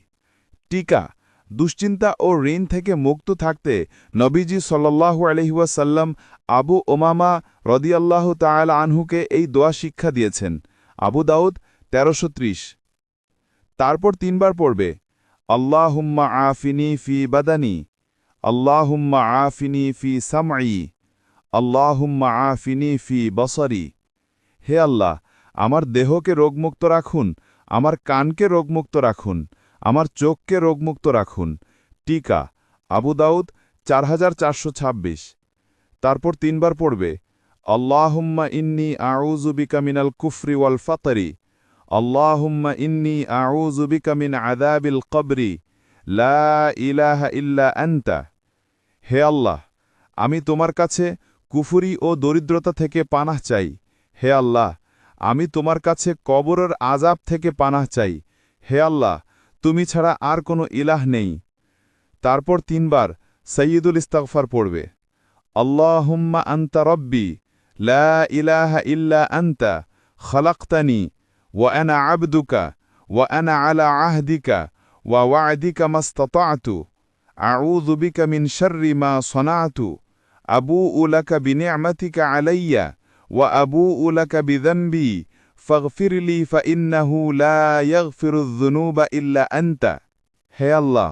টিকা, দুশ্চিন্তা ও ঋণ থেকে মুক্ত থাকতে নবীজি সাল্লাল্লাহু আলাইহি ওয়াসাল্লাম আবু উমামা রাদিয়াল্লাহু তাআলা আনহুকে এই দোয়া শিক্ষা দিয়েছেন। আবু দাউদ 1330। তারপর 3 বার পড়বে আল্লাহুম্মা আফিনি ফি বাদানি, আল্লাহুম্মা আফিনি ফি সামঈ, আল্লাহুম্মা আফিনি ফি বসরি। হে আল্লাহ, আমার দেহকে রোগমুক্ত রাখুন, আমার কানকে রোগমুক্ত রাখুন, আমার চোখকে রোগমুক্ত রাখুন। টিকা আবু দাউদ 4426। তারপর 3 বার পড়বে আল্লাহুম্মা ইন্নী আউযু বিকা মিনাল কুফরি ওয়াল ফাতরি, আল্লাহুম্মা ইন্নী আউযু বিকা মিন আযাবিল কবরি, লা ইলাহা ইল্লা আনতা। হে আল্লাহ, আমি তোমার কাছে কুফরি ও দরিদ্রতা থেকে পানাহ চাই। হে আল্লাহ, আমি তোমার কাছে কবরের আযাব থেকে পানাহ চাই। হে আল্লাহ, তুমি ছাড়া আর কোনো ইলাহ নেই। তারপর 3 বার সাইয়্যিদুল ইস্তিগফার পড়বে আল্লাহুম্মা আনতা রব্বি, লা ইলাহা ইল্লা আনতা, খালাকতানি ওয়া আনা আবদুকা ওয়া আনা আলা আহদিকা ওয়া ওয়া'দিকা মাস্তাতা'তু, আউযু বিকা মিন শাররি মা সানা'তু, আবুউ লাকা বিনি'মাতিকা আলাইয়া ওয়া আবুউ লাকা বিযানবি ফাগফিরলি ফাইন্নাহু লা ইয়াগফিরুয যুনুবা ইল্লা আনতা। হে আল্লাহ,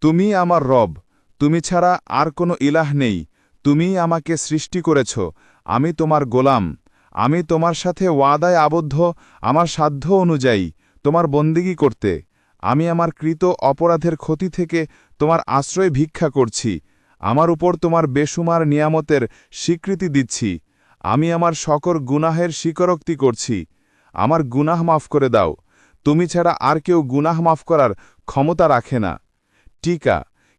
তুমি আমার রব, তুমি ছাড়া আর কোনো ইলাহ নেই। তুমি আমাকে সৃষ্টি করেছ, আমি তোমার গোলাম। আমি তোমার সাথে ওয়াদায় আবদ্ধ আমার সাধ্য অনুযায়ী তোমার বন্দিগি করতে। আমি আমার কৃত অপরাধের ক্ষতি থেকে তোমার আশ্রয় ভিক্ষা করছি। আমার উপর তোমার বেশুমার নিয়ামতের স্বীকৃতি দিচ্ছি। আমি আমার সকল গুনাহের স্বীকারোক্তি করছি। আমার গুনাহ মাফ করে দাও। তুমি ছাড়া আর কেউ গুনাহ মাফ করার ক্ষমতা রাখে না। টিকা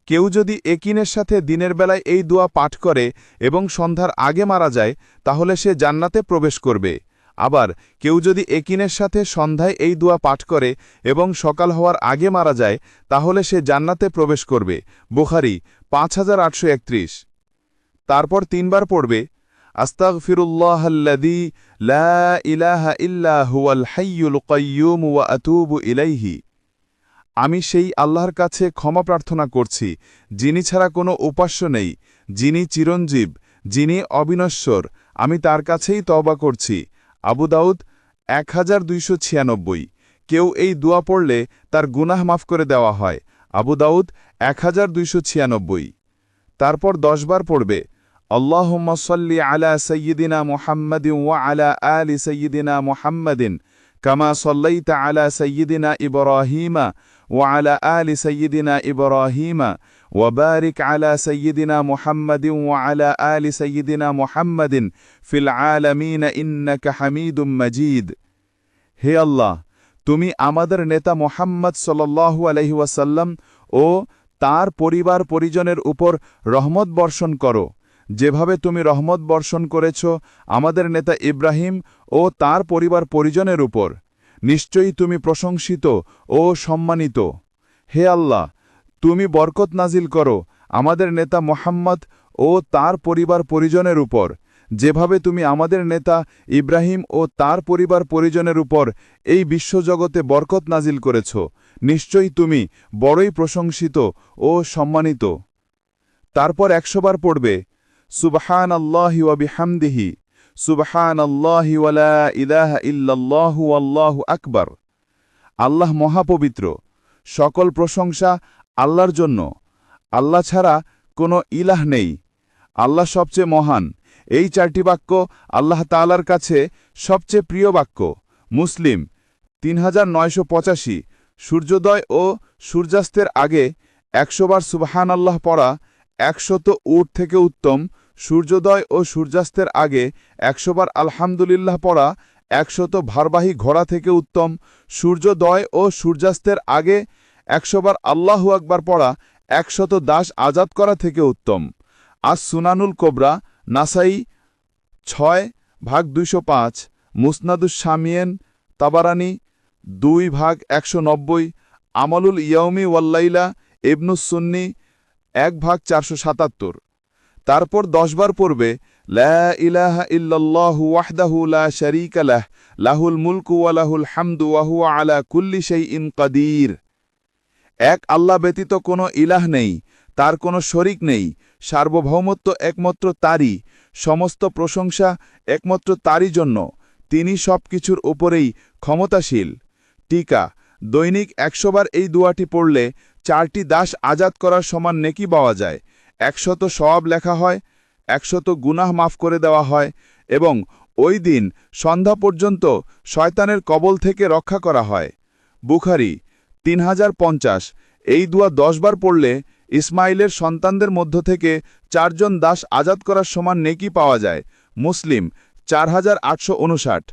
কেউ যদি একিনের সাথে দিনের বেলায় এই দোয়া পাঠ করে এবং সন্ধ্যার আগে মারা যায়, তাহলে সে জান্নাতে প্রবেশ করবে। আবার কেউ যদি একিনের সাথে সন্ধ্যায় এই দোয়া পাঠ করে এবং সকাল হওয়ার আগে মারা যায়, তাহলে সে জান্নাতে প্রবেশ করবে। বুখারী 5831। তারপর 3 বার পড়বে আস্তাগফিরুল্লাহাল্লাযী লা ইলাহা ইল্লা হুয়াল হাইয়ুল কাইয়্যুম ওয়া আতুবু ইলাইহি। আমি সেই আল্লাহর কাছে ক্ষমা প্রার্থনা করছি, যিনি ছাড়া কোনো উপাস্য নেই, যিনি চিরঞ্জীব, যিনি অবিনশ্বর। আমি তার কাছেই তওবা করছি। আবু দাউদ 1296। কেউ এই দোয়া পড়লে তার গুনাহ মাফ করে দেওয়া হয়। আবু দাউদ 1296। তারপর 10 বার পড়বে আল্লাহুম্মা সাল্লি আলা সাইয়্যিদিনা মুহাম্মাদিন ওয়া আলা আলি সাইয়্যিদিনা মুহাম্মাদিন কামা সাল্লাইতা আলা সাইয়্যিদিনা ইব্রাহিমা ওয়া আলা আলি সাইয়্যিদিনা ইব্রাহিমা ওয়া বারিক আলা সাইয়্যিদিনা মুহাম্মাদিন ওয়া আলা আলি সাইয়্যিদিনা মুহাম্মাদিন ফিল আলামিন ইন্নাকা হামিদুম মাজিদ। হে আল্লাহ, তুমি আমাদের নেতা মুহাম্মদ সাল্লাল্লাহু আলাইহি ওয়াসাল্লাম ও তার পরিবার পরিজনের উপর রহমত বর্ষণ করো, যেভাবে তুমি রহমত বর্ষণ করেছ আমাদের নেতা ইব্রাহিম ও তার পরিবার পরিজনের উপর। নিশ্চয়ই তুমি প্রশংসিত ও সম্মানিত। হে আল্লাহ, তুমি বরকত নাজিল করো আমাদের নেতা মুহাম্মদ ও তার পরিবার পরিজনের উপর, যেভাবে তুমি আমাদের নেতা ইব্রাহিম ও তার পরিবার পরিজনের উপর এই বিশ্বজগতে বরকত নাজিল করেছ। নিশ্চয়ই তুমি বড়ই প্রশংসিত ও সম্মানিত। তারপর 100 বার পড়বে সুবহানাল্লাহি ওয়া বিহামদিহি, সুবহানাল্লাহি ওয়া লা ইলাহা ইল্লাল্লাহু আল্লাহু আকবার। আল্লাহ মহাপবিত্র, সকল প্রশংসা আল্লাহর জন্য। আল্লাহ ছাড়া কোনো ইলাহ নেই। আল্লাহ সবচেয়ে মহান। এই 4টি বাক্য আল্লাহ তাআলার কাছে সবচেয়ে প্রিয় বাক্য। মুসলিম 3985। সূর্যোদয় ও সূর্যাস্তের আগে 100 বার সুবহানাল্লাহ পড়া 100 উট থেকে উত্তম। সূর্যোদয় ও সূর্যাস্তের আগে 100 বার আলহামদুলিল্লাহ পড়া 100 ভারবাহী ঘোড়া থেকে উত্তম। সূর্যোদয় ও সূর্যাস্তের আগে 100 বার আল্লাহু আকবার পড়া 100 দাস আজাদ করা থেকে উত্তম। আস সুনানুল কোবরা, নাসাই 6/205, মুসনাদুস শামিয়েন তাবারানি 2/190, আমালুল ইয়াউমি ওয়াল্লাইলা ইবনুস সুন্নি 1/477। তারপর 10 বার পড়বে লা ইলাহা ইল্লাল্লাহু ওয়াহদাহু লা শারীকা লাহ, লাহুল মুলকু ওয়া লাহুল হামদু ওয়া হুয়া আলা কুল্লি শাইইন কাদির। এক আল্লাহ ব্যতীত কোনো ইলাহ নেই, তার কোনো শরিক নেই। সার্বভৌমত্ব একমাত্র তারই, সমস্ত প্রশংসা একমাত্র তারই জন্য। তিনি সব কিছুর উপরেই ক্ষমতাশীল। টিকা দৈনিক 100 বার এই দোয়াটি পড়লে 4টি দাস আজাদ করার সমান নেকি পাওয়া যায়। 100 সওয়াব লেখা হয়, 100 গুনাহ মাফ করে দেওয়া হয় এবং ওই দিন সন্ধ্যা পর্যন্ত শয়তানের কবল থেকে রক্ষা করা হয়। বুখারী 3050। এই দোয়া 10 বার পড়লে ইসমাইলের সন্তানদের মধ্য থেকে 4 জন দাস আজাদ করার সমান নেকি পাওয়া যায়। মুসলিম 4859।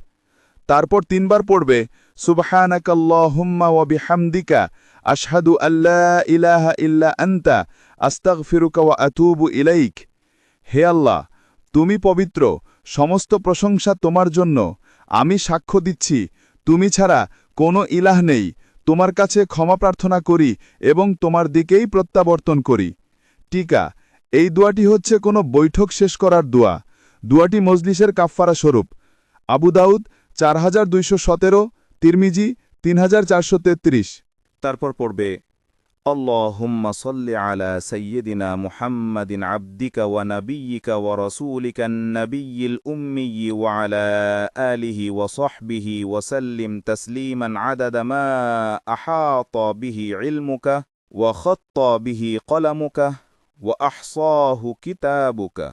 তারপর 3 বার পড়বে সুবহানাকাল্লাহুম্মা ওয়া বিহামদিকা আশহাদু আল্লা ইলাহা ইল্লা আনতা আস্তাগফিরুকা ওয়া আতুবু ইলাইক। হে আল্লাহ, তুমি পবিত্র, সমস্ত প্রশংসা তোমার জন্য। আমি সাক্ষ্য দিচ্ছি তুমি ছাড়া কোনো ইলাহ নেই। তোমার কাছে ক্ষমা প্রার্থনা করি এবং তোমার দিকেই প্রত্যাবর্তন করি। টিকা, এই দোয়াটি হচ্ছে কোনো বৈঠক শেষ করার দোয়া। দোয়াটি মজলিসের কাফফারা স্বরূপ। আবু দাউদ 4217, তিরমিজি 3433। তারপর পড়বে আল্লাহুম্মা সাল্লি আলা সাইয়্যিদিনা মুহাম্মাদিন আবদিকা ওয়া নাবিয়্যিকা ওয়া রাসূলিকা নাবিয়্যিল উম্মিয়্যি ওয়া আলা আলিহি ওয়া সাহবিহি ওয়া সাল্লিম তাসলিমান আদাদা মা আহাতা বিহি ইলমুকা ওয়া খাত্তা বিহি কলামুকা ওয়া আহসাহু কিতাবুকা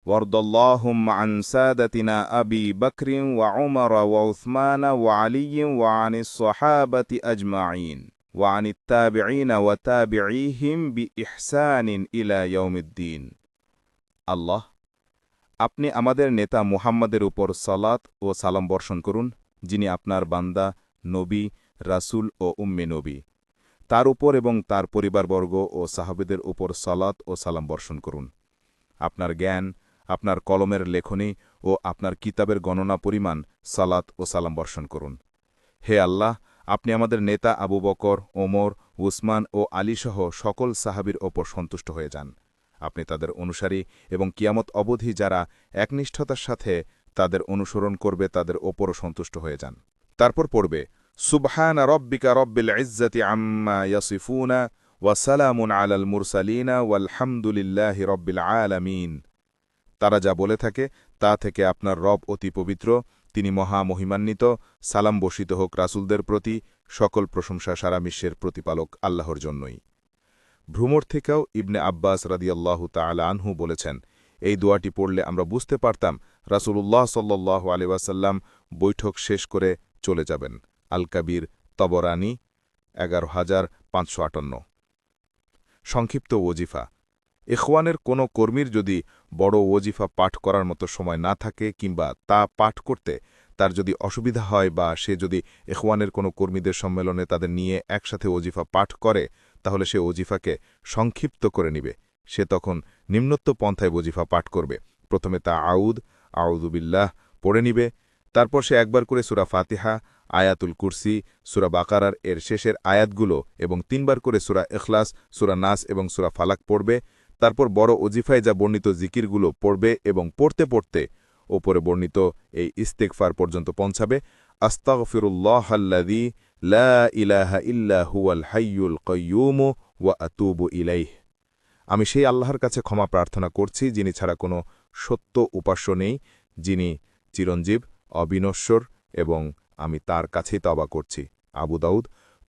وارض اللهم عن سادتنا أبي بكر وعمر وعثمان وعلي وعن الصحابة أجمعين وعن التابعين وتابعيهم بإحسان إلى يوم الدين আল্লাহ, আপনি আমাদের নেতা মুহাম্মাদের উপর সালাত ও সালাম বর্ষণ করুন, যিনি আপনার বান্দা, নবী, রাসূল ও উম্মে নবী। তার উপর এবং তার পরিবারবর্গ ও সাহাবীদের উপর সালাত ও সালাম বর্ষণ করুন। আপনার জ্ঞান, আপনার কলমের লেখনী ও আপনার কিতাবের গণনা পরিমাণ সালাত ও সালাম বর্ষণ করুন। হে আল্লাহ, আপনি আমাদের নেতা আবু বকর, ওমর, উসমান ও আলীসহ সকল সাহাবীর ওপর সন্তুষ্ট হয়ে যান। আপনি তাদের অনুসারী এবং কিয়ামত অবধি যারা একনিষ্ঠতার সাথে তাদের অনুসরণ করবে তাদের ওপরও সন্তুষ্ট হয়ে যান। তারপর পড়বে সুবহানা রব্বিকা রব্বিল ইজ্জাতি আম্মা ইয়াসিফুনা ওয়া সালামুন আলাল মুরসালিনা ওয়ালহামদুলিল্লাহি রব্বিল আলামিন। তারা যা বলে থাকে তা থেকে আপনার রব অতি পবিত্র, তিনি মহা মহিমান্বিত। সালাম বর্ষিত হোক রাসূলদের প্রতি, সকল প্রশংসা সারা বিশ্বের প্রতিপালক আল্লাহর জন্যই। ভ্রমর থেকেও ইবনে আব্বাস রাদিয়াল্লাহু তাআলা আনহু বলেছেন, এই দোয়াটি পড়লে আমরা বুঝতে পারতাম রাসূলুল্লাহ সাল্লাল্লাহু আলাইহি ওয়াসাল্লাম বৈঠক শেষ করে চলে যাবেন। আল কাবীর, তবরানী 11558। সংক্ষিপ্ত ওজিফা। ইখওয়ানের কোনো কর্মীর যদি বড় ওজিফা পাঠ করার মতো সময় না থাকে কিংবা তা পাঠ করতে তার যদি অসুবিধা হয় বা সে যদি ইখওয়ানের কোনো কর্মীদের সম্মেলনে তাদের নিয়ে একসাথে ওজিফা পাঠ করে, তাহলে সে ওজিফাকে সংক্ষিপ্ত করে নিবে। সে তখন নিম্নোক্ত পন্থায় ওজিফা পাঠ করবে। প্রথমে তা আউযুবিল্লাহ পড়ে নিবে। তারপর সে একবার করে সূরা ফাতিহা, আয়াতুল কুরসি, সূরা বাকারার এর শেষের আয়াতগুলো এবং 3 বার করে সূরা ইখলাস, সূরা নাস এবং সূরা ফালাক পড়বে। তারপর বড় ওজিফায় যা বর্ণিত জিকিরগুলো পড়বে এবং পড়তে পড়তে ওপরে বর্ণিত এই ইস্তেগফার পর্যন্ত পৌঁছাবে। আস্তাগফিরুল্লাহাল্লাযী লা ইলাহা ইল্লা হুয়াল হাইয়ুল কাইয়্যুম ওয়া আতুবু ইলাইহি। আমি সেই আল্লাহর কাছে ক্ষমা প্রার্থনা করছি যিনি ছাড়া কোনো সত্য উপাস্য নেই, যিনি চিরঞ্জীব, অবিনশ্বর, এবং আমি তার কাছেই তওবা করছি। আবু দাউদ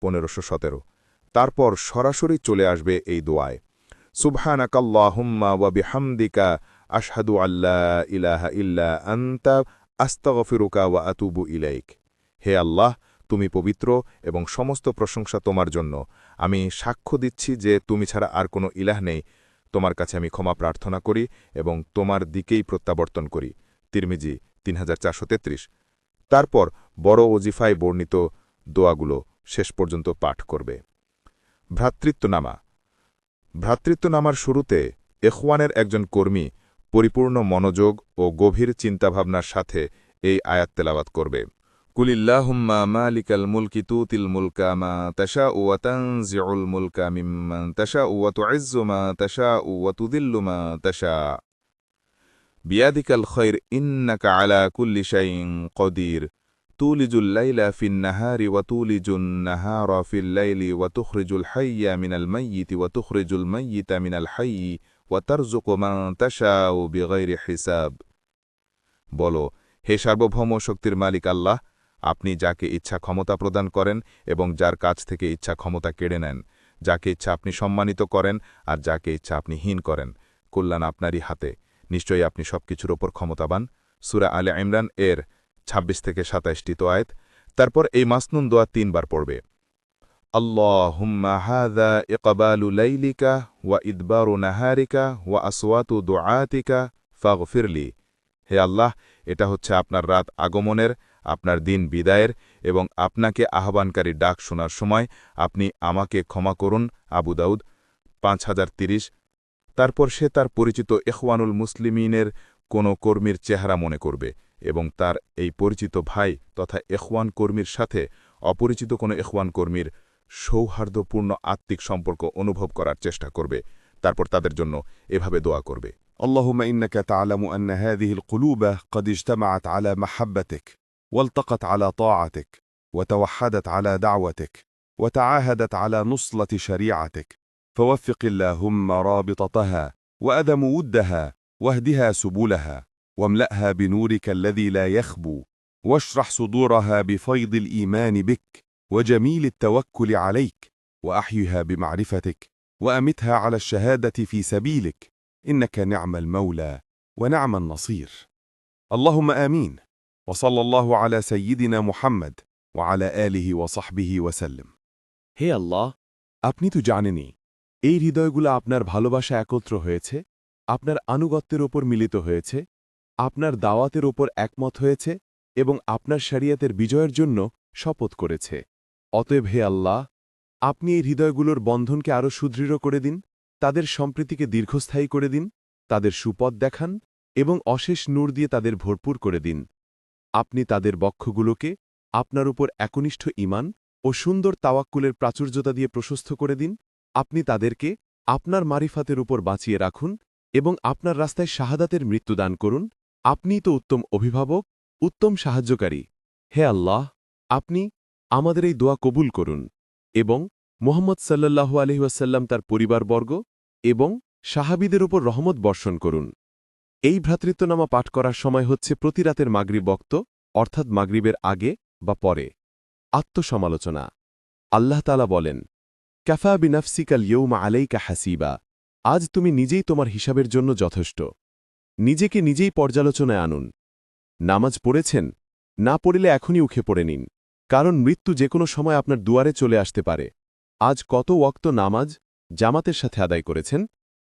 1517। তারপর সরাসরি চলে আসবে এই দোয়ায়, সুবহানাকাল্লাহুম্মা ওয়া বিহামদিকা আশহাদু আল্লা ইলাহা ইল্লা আনতা আস্তাগফিরুকা ওয়া আতুবু ইলাইক। হে আল্লাহ, তুমি পবিত্র এবং সমস্ত প্রশংসা তোমার জন্য। আমি সাক্ষ্য দিচ্ছি যে তুমি ছাড়া আর কোনো ইলাহ নেই। তোমার কাছে আমি ক্ষমা প্রার্থনা করি এবং তোমার দিকেই প্রত্যাবর্তন করি। তিরমিজি 3433। তারপর বড় ওজিফায় বর্ণিত দোয়াগুলো শেষ পর্যন্ত পাঠ করবে। ভ্রাতৃত্বনামা। ভ্রাতৃত্বনামার শুরুতে ইখওয়ানের একজন কর্মী পরিপূর্ণ মনোযোগ ও গভীর চিন্তাভাবনার সাথে এই আয়াত তেলাওয়াত করবে। কুলিল্লাহুম্মা মালিকাল মুলকি তুতিল মুলকা মা তাশাউ ওয়া তানজিউল মুলকা মিম্মান তাশাউ ওয়া তুইজ্জু মা তাশাউ ওয়া তুযিল্লু মা তাশা বিয়াদিকাল খায়র ইন্নাকা আলা কুল্লি শাইইন কদির তুলিজুল লাইলা ফিন নাহারি ওয়া তুলিজুন নাহারা ফিল লাইলি ওয়া তুখরিজুল হাইয়্যা মিনাল মাইয়িতি ওয়া তুখরিজুল মাইয়িতা মিনাল হাইয়্যি ওয়া তারযুকু মান তাশাউ বিগাইরি হিসাব। বলো, হে সার্বভৌম শক্তির মালিক আল্লাহ, আপনি যাকে ইচ্ছা ক্ষমতা প্রদান করেন এবং যার কাছ থেকে ইচ্ছা ক্ষমতা কেড়ে নেন, যাকে ইচ্ছা আপনি সম্মানিত করেন আর যাকে ইচ্ছা আপনি হীন করেন। কল্যাণ আপনারই হাতে। নিশ্চয়ই আপনি সবকিছুর ওপর ক্ষমতাবান। সূরা আলে ইমরান এর ২৬ থেকে ২৭টি আয়াত। তারপর এই মাসনুন দোয়া ৩ বার পড়বে। আল্লাহুম্মা হাযা ইকবালু লাইলিকা ওয়া ইদবারু নাহারিকা ওয়া আসওয়াতু দুআতিকা ফাগফিরলি। হে আল্লাহ, এটা হচ্ছে আপনার রাত আগমনের, আপনার দিন বিদায়ের এবং আপনাকে আহ্বানকারী ডাক শোনার সময় আপনি আমাকে ক্ষমা করুন। আবু দাউদ ৫০৩০। তারপর সে তার পরিচিত ইখওয়ানুল মুসলিমিনের কোনো কর্মীর চেহারা মনে করবে এবং তার এই পরিচিত ভাই তথা ইখওয়ান কর্মীর সাথে অপরিচিত কোনো ইখওয়ান কর্মীর সৌহার্দ্যপূর্ণ আত্মিক সম্পর্ক অনুভব করার চেষ্টা করবে। তারপর তাদের জন্য এভাবে দোয়া করবে। اللهم إنك تعلم أن هذه القلوب قد اجتمعت على محبتك والتقت على طاعتك وتوحدت على دعوتك وتعاهدت على نصلة شريعتك فوفق اللهم رابطتها وأدم ودها واهدها سبلها واملأها بنورك الذي لا يخبو واشرح صدورها بفيض الإيمان بك وجميل التوكل عليك وأحيها بمعرفتك وأمتها على الشهادة في سبيلك إنك نعم المولى ونعم النصير اللهم آمين وصلى الله على سيدنا محمد وعلى آله وصحبه وسلم হে আল্লাহ, আপনি তো জানেনই এই হৃদয়গুলো আপনার ভালোবাসা একত্র হয়েছে, আপনার আনুগত্যের ওপর মিলিত হয়েছে, আপনার দাওয়াতের ওপর একমত হয়েছে এবং আপনার শরিয়তের বিজয়ের জন্য শপথ করেছে। অতএব হে আল্লাহ, আপনি এই হৃদয়গুলোর বন্ধনকে আরও সুদৃঢ় করে দিন, তাদের সম্প্রীতিকে দীর্ঘস্থায়ী করে দিন, তাদের সুপথ দেখান এবং অশেষ নূর দিয়ে তাদের ভরপুর করে দিন। আপনি তাদের বক্ষগুলোকে আপনার উপর একনিষ্ঠ ঈমান ও সুন্দর তাওয়াক্কুলের প্রাচুর্যতা দিয়ে প্রশস্ত করে দিন। আপনি তাদেরকে আপনার মারিফাতের উপর বাঁচিয়ে রাখুন এবং আপনার রাস্তায় শাহাদাতের মৃত্যুদান করুন। আপনিই তো উত্তম অভিভাবক, উত্তম সাহায্যকারী। হে আল্লাহ, আপনি আমাদের এই দোয়া কবুল করুন এবং মুহাম্মদ সাল্লাল্লাহু আলাইহি ওয়াসাল্লাম তার পরিবারবর্গ এবং সাহাবীদের উপর রহমত বর্ষণ করুন। এই ভ্রাতৃত্বনামা পাঠ করার সময় হচ্ছে প্রতি রাতের মাগরিব বক্ত, অর্থাৎ মাগরিবের আগে বা পরে। আত্মসমালোচনা। আল্লাহ তাআলা বলেন, কাফা বিনাফসিকাল ইয়ৌমা আলাইকা হাসিবা। আজ তুমি নিজেই তোমার হিসাবের জন্য যথেষ্ট। নিজেকে নিজেই পর্যালোচনায় আনুন। নামাজ পড়েছেন? না পড়লে এখনই উঠে পড়ে নিন, কারণ মৃত্যু যে কোনো সময় আপনার দুয়ারে চলে আসতে পারে। আজ কত ওয়াক্ত নামাজ জামাতের সাথে আদায় করেছেন?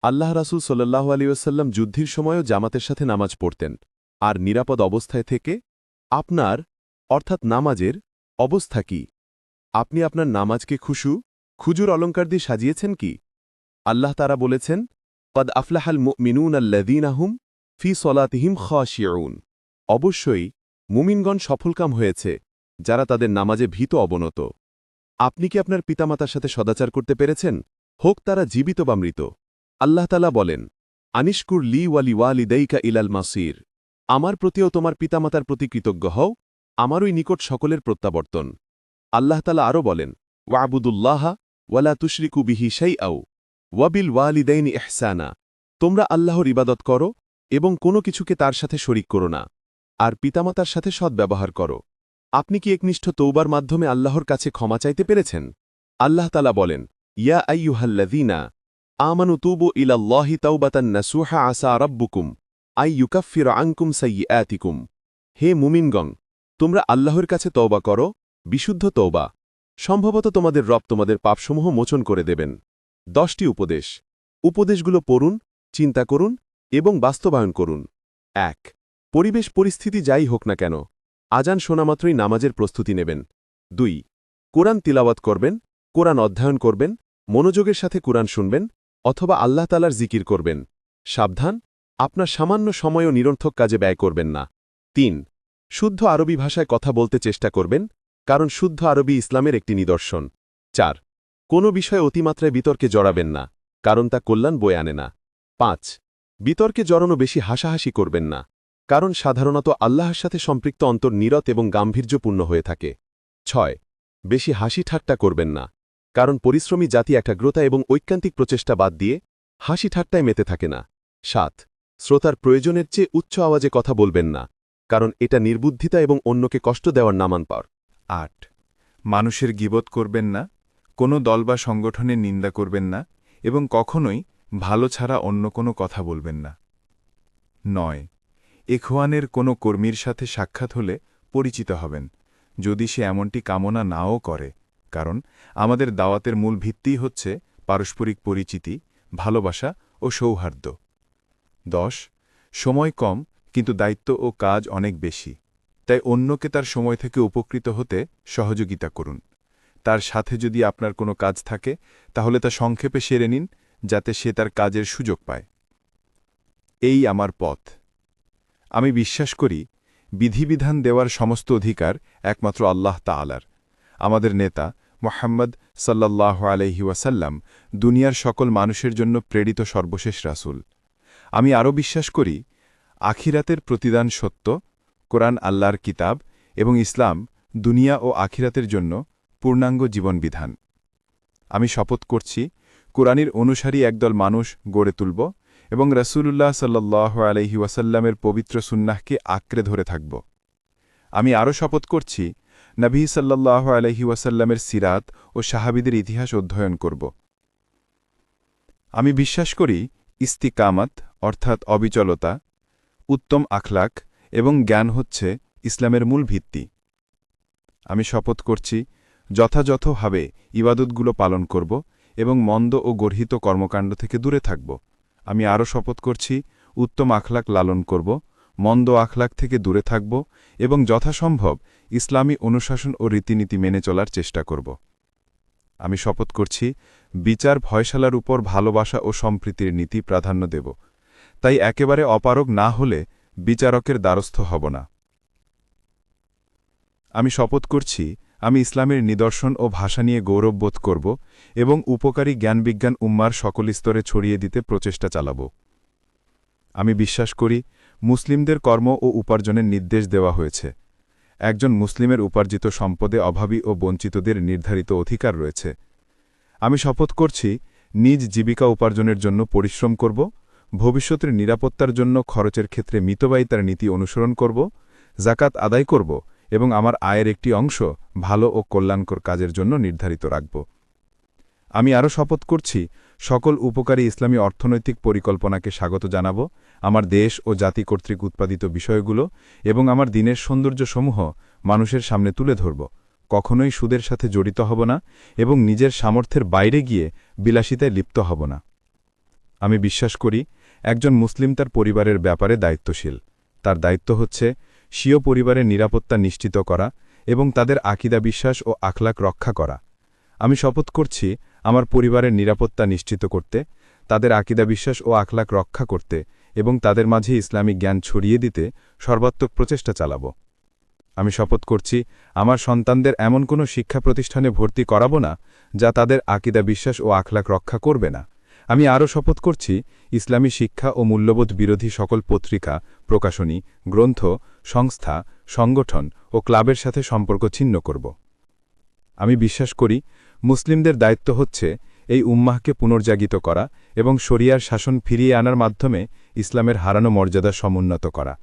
আল্লাহ রাসূল সাল্লাল্লাহু আলাইহি ওয়াসাল্লাম যুদ্ধের সময়ও জামাতের সাথে নামাজ পড়তেন। আর নিরাপদ অবস্থায় থেকে আপনার অর্থাৎ নামাজের অবস্থা কি? আপনি আপনার নামাজকে খুজুর অলঙ্কার দিয়ে সাজিয়েছেন কি? আল্লাহ তাআলা বলেছেন, কদ আফলাহাল মুমিনুন আল্লাযীনা হুম ফি সলাতিহিম খাশিউন। অবশ্যই মুমিনগণ সফলকাম হয়েছে যারা তাদের নামাজে ভীত অবনত। আপনি কি আপনার পিতামাতার সাথে সদাচার করতে পেরেছেন, হোক তারা জীবিত বা মৃত? আল্লাহ তাআলা বলেন, আনিশকুর লি ওয়ালি ওয়ালিদাইকা ইলাল মাসির। আমার প্রতিও তোমার পিতামাতার প্রতি কৃতজ্ঞ হও, আমারই নিকট সকলের প্রত্যাবর্তন। আল্লাহ তাআলা আরও বলেন, ওয়াবুদুল্লাহা ওয়ালা তুশরিকু বিহি শাইআও ওয়াবিল ওয়ালিদাইনি ইহসানা। তোমরা আল্লাহর ইবাদত করো এবং কোনো কিছুকে তার সাথে শরিক করো না, আর পিতামাতার সাথে সদ্ব্যবহার করো। আপনি কি একনিষ্ঠ তৌবার মাধ্যমে আল্লাহর কাছে ক্ষমা চাইতে পেরেছেন? আল্লাহ তাআলা বলেন, ইয়া আইয়ুহাল্লাযীনা আমানু তুবু ইলাল্লাহি তাওবাতান নাসুহা আসা রাব্বুকুম আই ইউকাফিরা আনকুম সাইয়্যাতিকুম। হে মুমিনগণ, তোমরা আল্লাহর কাছে তওবা করো, বিশুদ্ধ তওবা। সম্ভবত তোমাদের রব তোমাদের পাপসমূহ মোচন করে দেবেন। 10টি উপদেশ। উপদেশগুলো পড়ুন, চিন্তা করুন এবং বাস্তবায়ন করুন। ১. পরিবেশ পরিস্থিতি যাই হোক না কেন, আজান শোনামাত্রই নামাজের প্রস্তুতি নেবেন। 2. কোরআন তিলাওয়াত করবেন, কোরআন অধ্যয়ন করবেন, মনোযোগের সাথে কোরআন শুনবেন অথবা আল্লাহ তাআলার জিকির করবেন। সাবধান, আপনার সামান্য সময়ও নিরর্থক কাজে ব্যয় করবেন না। 3. শুদ্ধ আরবি ভাষায় কথা বলতে চেষ্টা করবেন, কারণ শুদ্ধ আরবি ইসলামের একটি নিদর্শন। 4. কোনো বিষয়ে অতিমাত্রায় বিতর্কে জড়াবেন না, কারণ তা কল্যাণ বয়ে আনে না। 5. বিতর্কে জড়ানো বেশি হাসাহাসি করবেন না, কারণ সাধারণত আল্লাহর সাথে সম্পৃক্ত অন্তর নীরত এবং গাম্ভীর্যপূর্ণ হয়ে থাকে। 6. বেশি হাসি ঠাট্টা করবেন না, কারণ পরিশ্রমী জাতি একাগ্রতা এবং ঐকান্তিক প্রচেষ্টা বাদ দিয়ে হাসি ঠাট্টায় মেতে থাকে না। 7. শ্রোতার প্রয়োজনের চেয়ে উচ্চ আওয়াজে কথা বলবেন না, কারণ এটা নির্বুদ্ধিতা এবং অন্যকে কষ্ট দেওয়ার নামান্তর। ৮. মানুষের গীবত করবেন না, কোনো দল বা সংগঠনের নিন্দা করবেন না এবং কখনোই ভালো ছাড়া অন্য কোনো কথা বলবেন না। ৯. এখওয়ানের কোনো কর্মীর সাথে সাক্ষাৎ হলে পরিচিত হবেন, যদি সে এমনটি কামনা নাও করে, কারণ আমাদের দাওয়াতের মূল ভিত্তিই হচ্ছে পারস্পরিক পরিচিতি, ভালোবাসা ও সৌহার্দ্য। 10 সময় কম, কিন্তু দায়িত্ব ও কাজ অনেক বেশি, তাই অন্যকে তার সময় থেকে উপকৃত হতে সহযোগিতা করুন। তার সাথে যদি আপনার কোনো কাজ থাকে, তাহলে তা সংক্ষেপে সেরে নিন, যাতে সে তার কাজের সুযোগ পায়। এই আমার পথ। আমি বিশ্বাস করি, বিধিবিধান দেওয়ার সমস্ত অধিকার একমাত্র আল্লাহ তাআলার। আমাদের নেতা মুহাম্মদ সাল্লাল্লাহু আলাইহি ওয়াসাল্লাম দুনিয়ার সকল মানুষের জন্য প্রেরিত সর্বশেষ রাসূল। আমি আরও বিশ্বাস করি, আখিরাতের প্রতিদান সত্য, কোরআন আল্লাহর কিতাব এবং ইসলাম দুনিয়া ও আখিরাতের জন্য পূর্ণাঙ্গ জীবনবিধান। আমি শপথ করছি, কোরআনের অনুসারী একদল মানুষ গড়ে তুলব এবং রাসূলুল্লাহ সাল্লাল্লাহু আলাইহি ওয়াসাল্লামের পবিত্র সুন্নাহকে আঁকড়ে ধরে থাকব। আমি আরও শপথ করছি, নবী সাল্লাল্লাহু আলাইহি ওয়াসাল্লামের সিরাত ও সাহাবীদের ইতিহাস অধ্যয়ন করব। আমি বিশ্বাস করি, ইস্তিকামাত অর্থাৎ অবিচলতা, উত্তম আখলাক এবং জ্ঞান হচ্ছে ইসলামের মূল ভিত্তি। আমি শপথ করছি, যথাযথভাবে ইবাদতগুলো পালন করব এবং মন্দ ও গর্হিত কর্মকাণ্ড থেকে দূরে থাকব। আমি আরও শপথ করছি, উত্তম আখলাক লালন করব, মন্দ আখলাক থেকে দূরে থাকব এবং যথাসম্ভব ইসলামী অনুশাসন ও রীতিনীতি মেনে চলার চেষ্টা করব। আমি শপথ করছি, বিচার ফয়সালার উপর ভালোবাসা ও সম্প্রীতির নীতি প্রাধান্য দেব, তাই একেবারে অপারগ না হলে বিচারকের দ্বারস্থ হব না। আমি শপথ করছি, আমি ইসলামের নিদর্শন ও ভাষা নিয়ে গৌরববোধ করব এবং উপকারী জ্ঞানবিজ্ঞান উম্মার সকল স্তরে ছড়িয়ে দিতে প্রচেষ্টা চালাব। আমি বিশ্বাস করি, মুসলিমদের কর্ম ও উপার্জনের নির্দেশ দেওয়া হয়েছে। একজন মুসলিমের উপার্জিত সম্পদে অভাবী ও বঞ্চিতদের নির্ধারিত অধিকার রয়েছে। আমি শপথ করছি, নিজ জীবিকা উপার্জনের জন্য পরিশ্রম করব, ভবিষ্যতের নিরাপত্তার জন্য খরচের ক্ষেত্রে মিতব্যয়িতার নীতি অনুসরণ করব, জাকাত আদায় করব এবং আমার আয়ের একটি অংশ ভালো ও কল্যাণকর কাজের জন্য নির্ধারিত রাখব। আমি আরও শপথ করছি, সকল উপকারী ইসলামী অর্থনৈতিক পরিকল্পনাকে স্বাগত জানাব, আমার দেশ ও জাতি কর্তৃক উৎপাদিত বিষয়গুলো এবং আমার দিনের সৌন্দর্যসমূহ মানুষের সামনে তুলে ধরব, কখনোই সুদের সাথে জড়িত হব না এবং নিজের সামর্থ্যের বাইরে গিয়ে বিলাসিতায় লিপ্ত হব না। আমি বিশ্বাস করি, একজন মুসলিম তার পরিবারের ব্যাপারে দায়িত্বশীল। তার দায়িত্ব হচ্ছে স্বীয় পরিবারের নিরাপত্তা নিশ্চিত করা এবং তাদের আকীদা বিশ্বাস ও আখলাক রক্ষা করা। আমি শপথ করছি, আমার পরিবারের নিরাপত্তা নিশ্চিত করতে, তাদের আকীদা বিশ্বাস ও আখলাক রক্ষা করতে এবং তাদের মাঝে ইসলামিক জ্ঞান ছড়িয়ে দিতে সর্বাত্মক প্রচেষ্টা চালাব। আমি শপথ করছি, আমার সন্তানদের এমন কোনো শিক্ষা প্রতিষ্ঠানে ভর্তি করাব না যা তাদের আকীদা বিশ্বাস ও আখলাক রক্ষা করবে না। আমি আরও শপথ করছি, ইসলামী শিক্ষা ও মূল্যবোধ বিরোধী সকল পত্রিকা, প্রকাশনী, গ্রন্থ, সংস্থা, সংগঠন ও ক্লাবের সাথে সম্পর্ক ছিন্ন করব। আমি বিশ্বাস করি, মুসলিমদের দায়িত্ব হচ্ছে এই উম্মাহকে পুনর্জাগিত করা এবং শরিয়ার শাসন ফিরিয়ে আনার মাধ্যমে ইসলামের হারানো মর্যাদা সমুন্নত করা।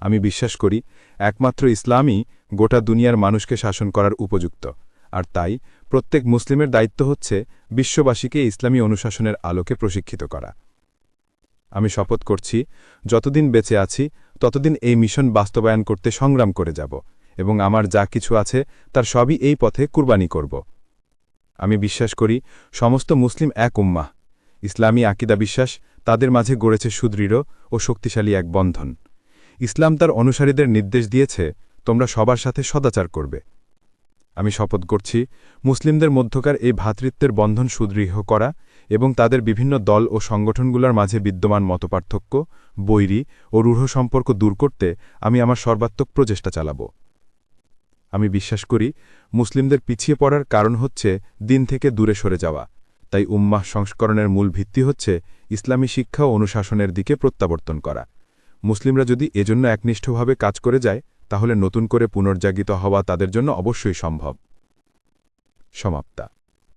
আমি বিশ্বাস করি, একমাত্র ইসলামই গোটা দুনিয়ার মানুষকে শাসন করার উপযুক্ত, আর তাই প্রত্যেক মুসলিমের দায়িত্ব হচ্ছে বিশ্ববাসীকে ইসলামী অনুশাসনের আলোকে প্রশিক্ষিত করা। আমি শপথ করছি, যতদিন বেঁচে আছি ততদিন এই মিশন বাস্তবায়ন করতে সংগ্রাম করে যাব এবং আমার যা কিছু আছে তার সবই এই পথে কুরবানি করব। আমি বিশ্বাস করি, সমস্ত মুসলিম এক উম্মাহ। ইসলামী আকীদা বিশ্বাস তাদের মাঝে গড়েছে সুদৃঢ় ও শক্তিশালী এক বন্ধন। ইসলাম তার অনুসারীদের নির্দেশ দিয়েছে, তোমরা সবার সাথে সদাচার করবে। আমি শপথ করছি, মুসলিমদের মধ্যকার এই ভ্রাতৃত্বের বন্ধন সুদৃঢ় করা এবং তাদের বিভিন্ন দল ও সংগঠনগুলোর মাঝে বিদ্যমান মতপার্থক্য, বৈরী ও রূঢ় সম্পর্ক দূর করতে আমি আমার সর্বাত্মক প্রচেষ্টা চালাব। আমি বিশ্বাস করি, মুসলিমদের পিছিয়ে পড়ার কারণ হচ্ছে দিন থেকে দূরে সরে যাওয়া, তাই উম্মাহ সংস্করণের মূল ভিত্তি হচ্ছে ইসলামী শিক্ষা ও অনুশাসনের দিকে প্রত্যাবর্তন করা। মুসলিমরা যদি এজন্য একনিষ্ঠভাবে কাজ করে যায়, তাহলে নতুন করে পুনর্জাগিত হওয়া তাদের জন্য অবশ্যই সম্ভব। সমাপ্তা।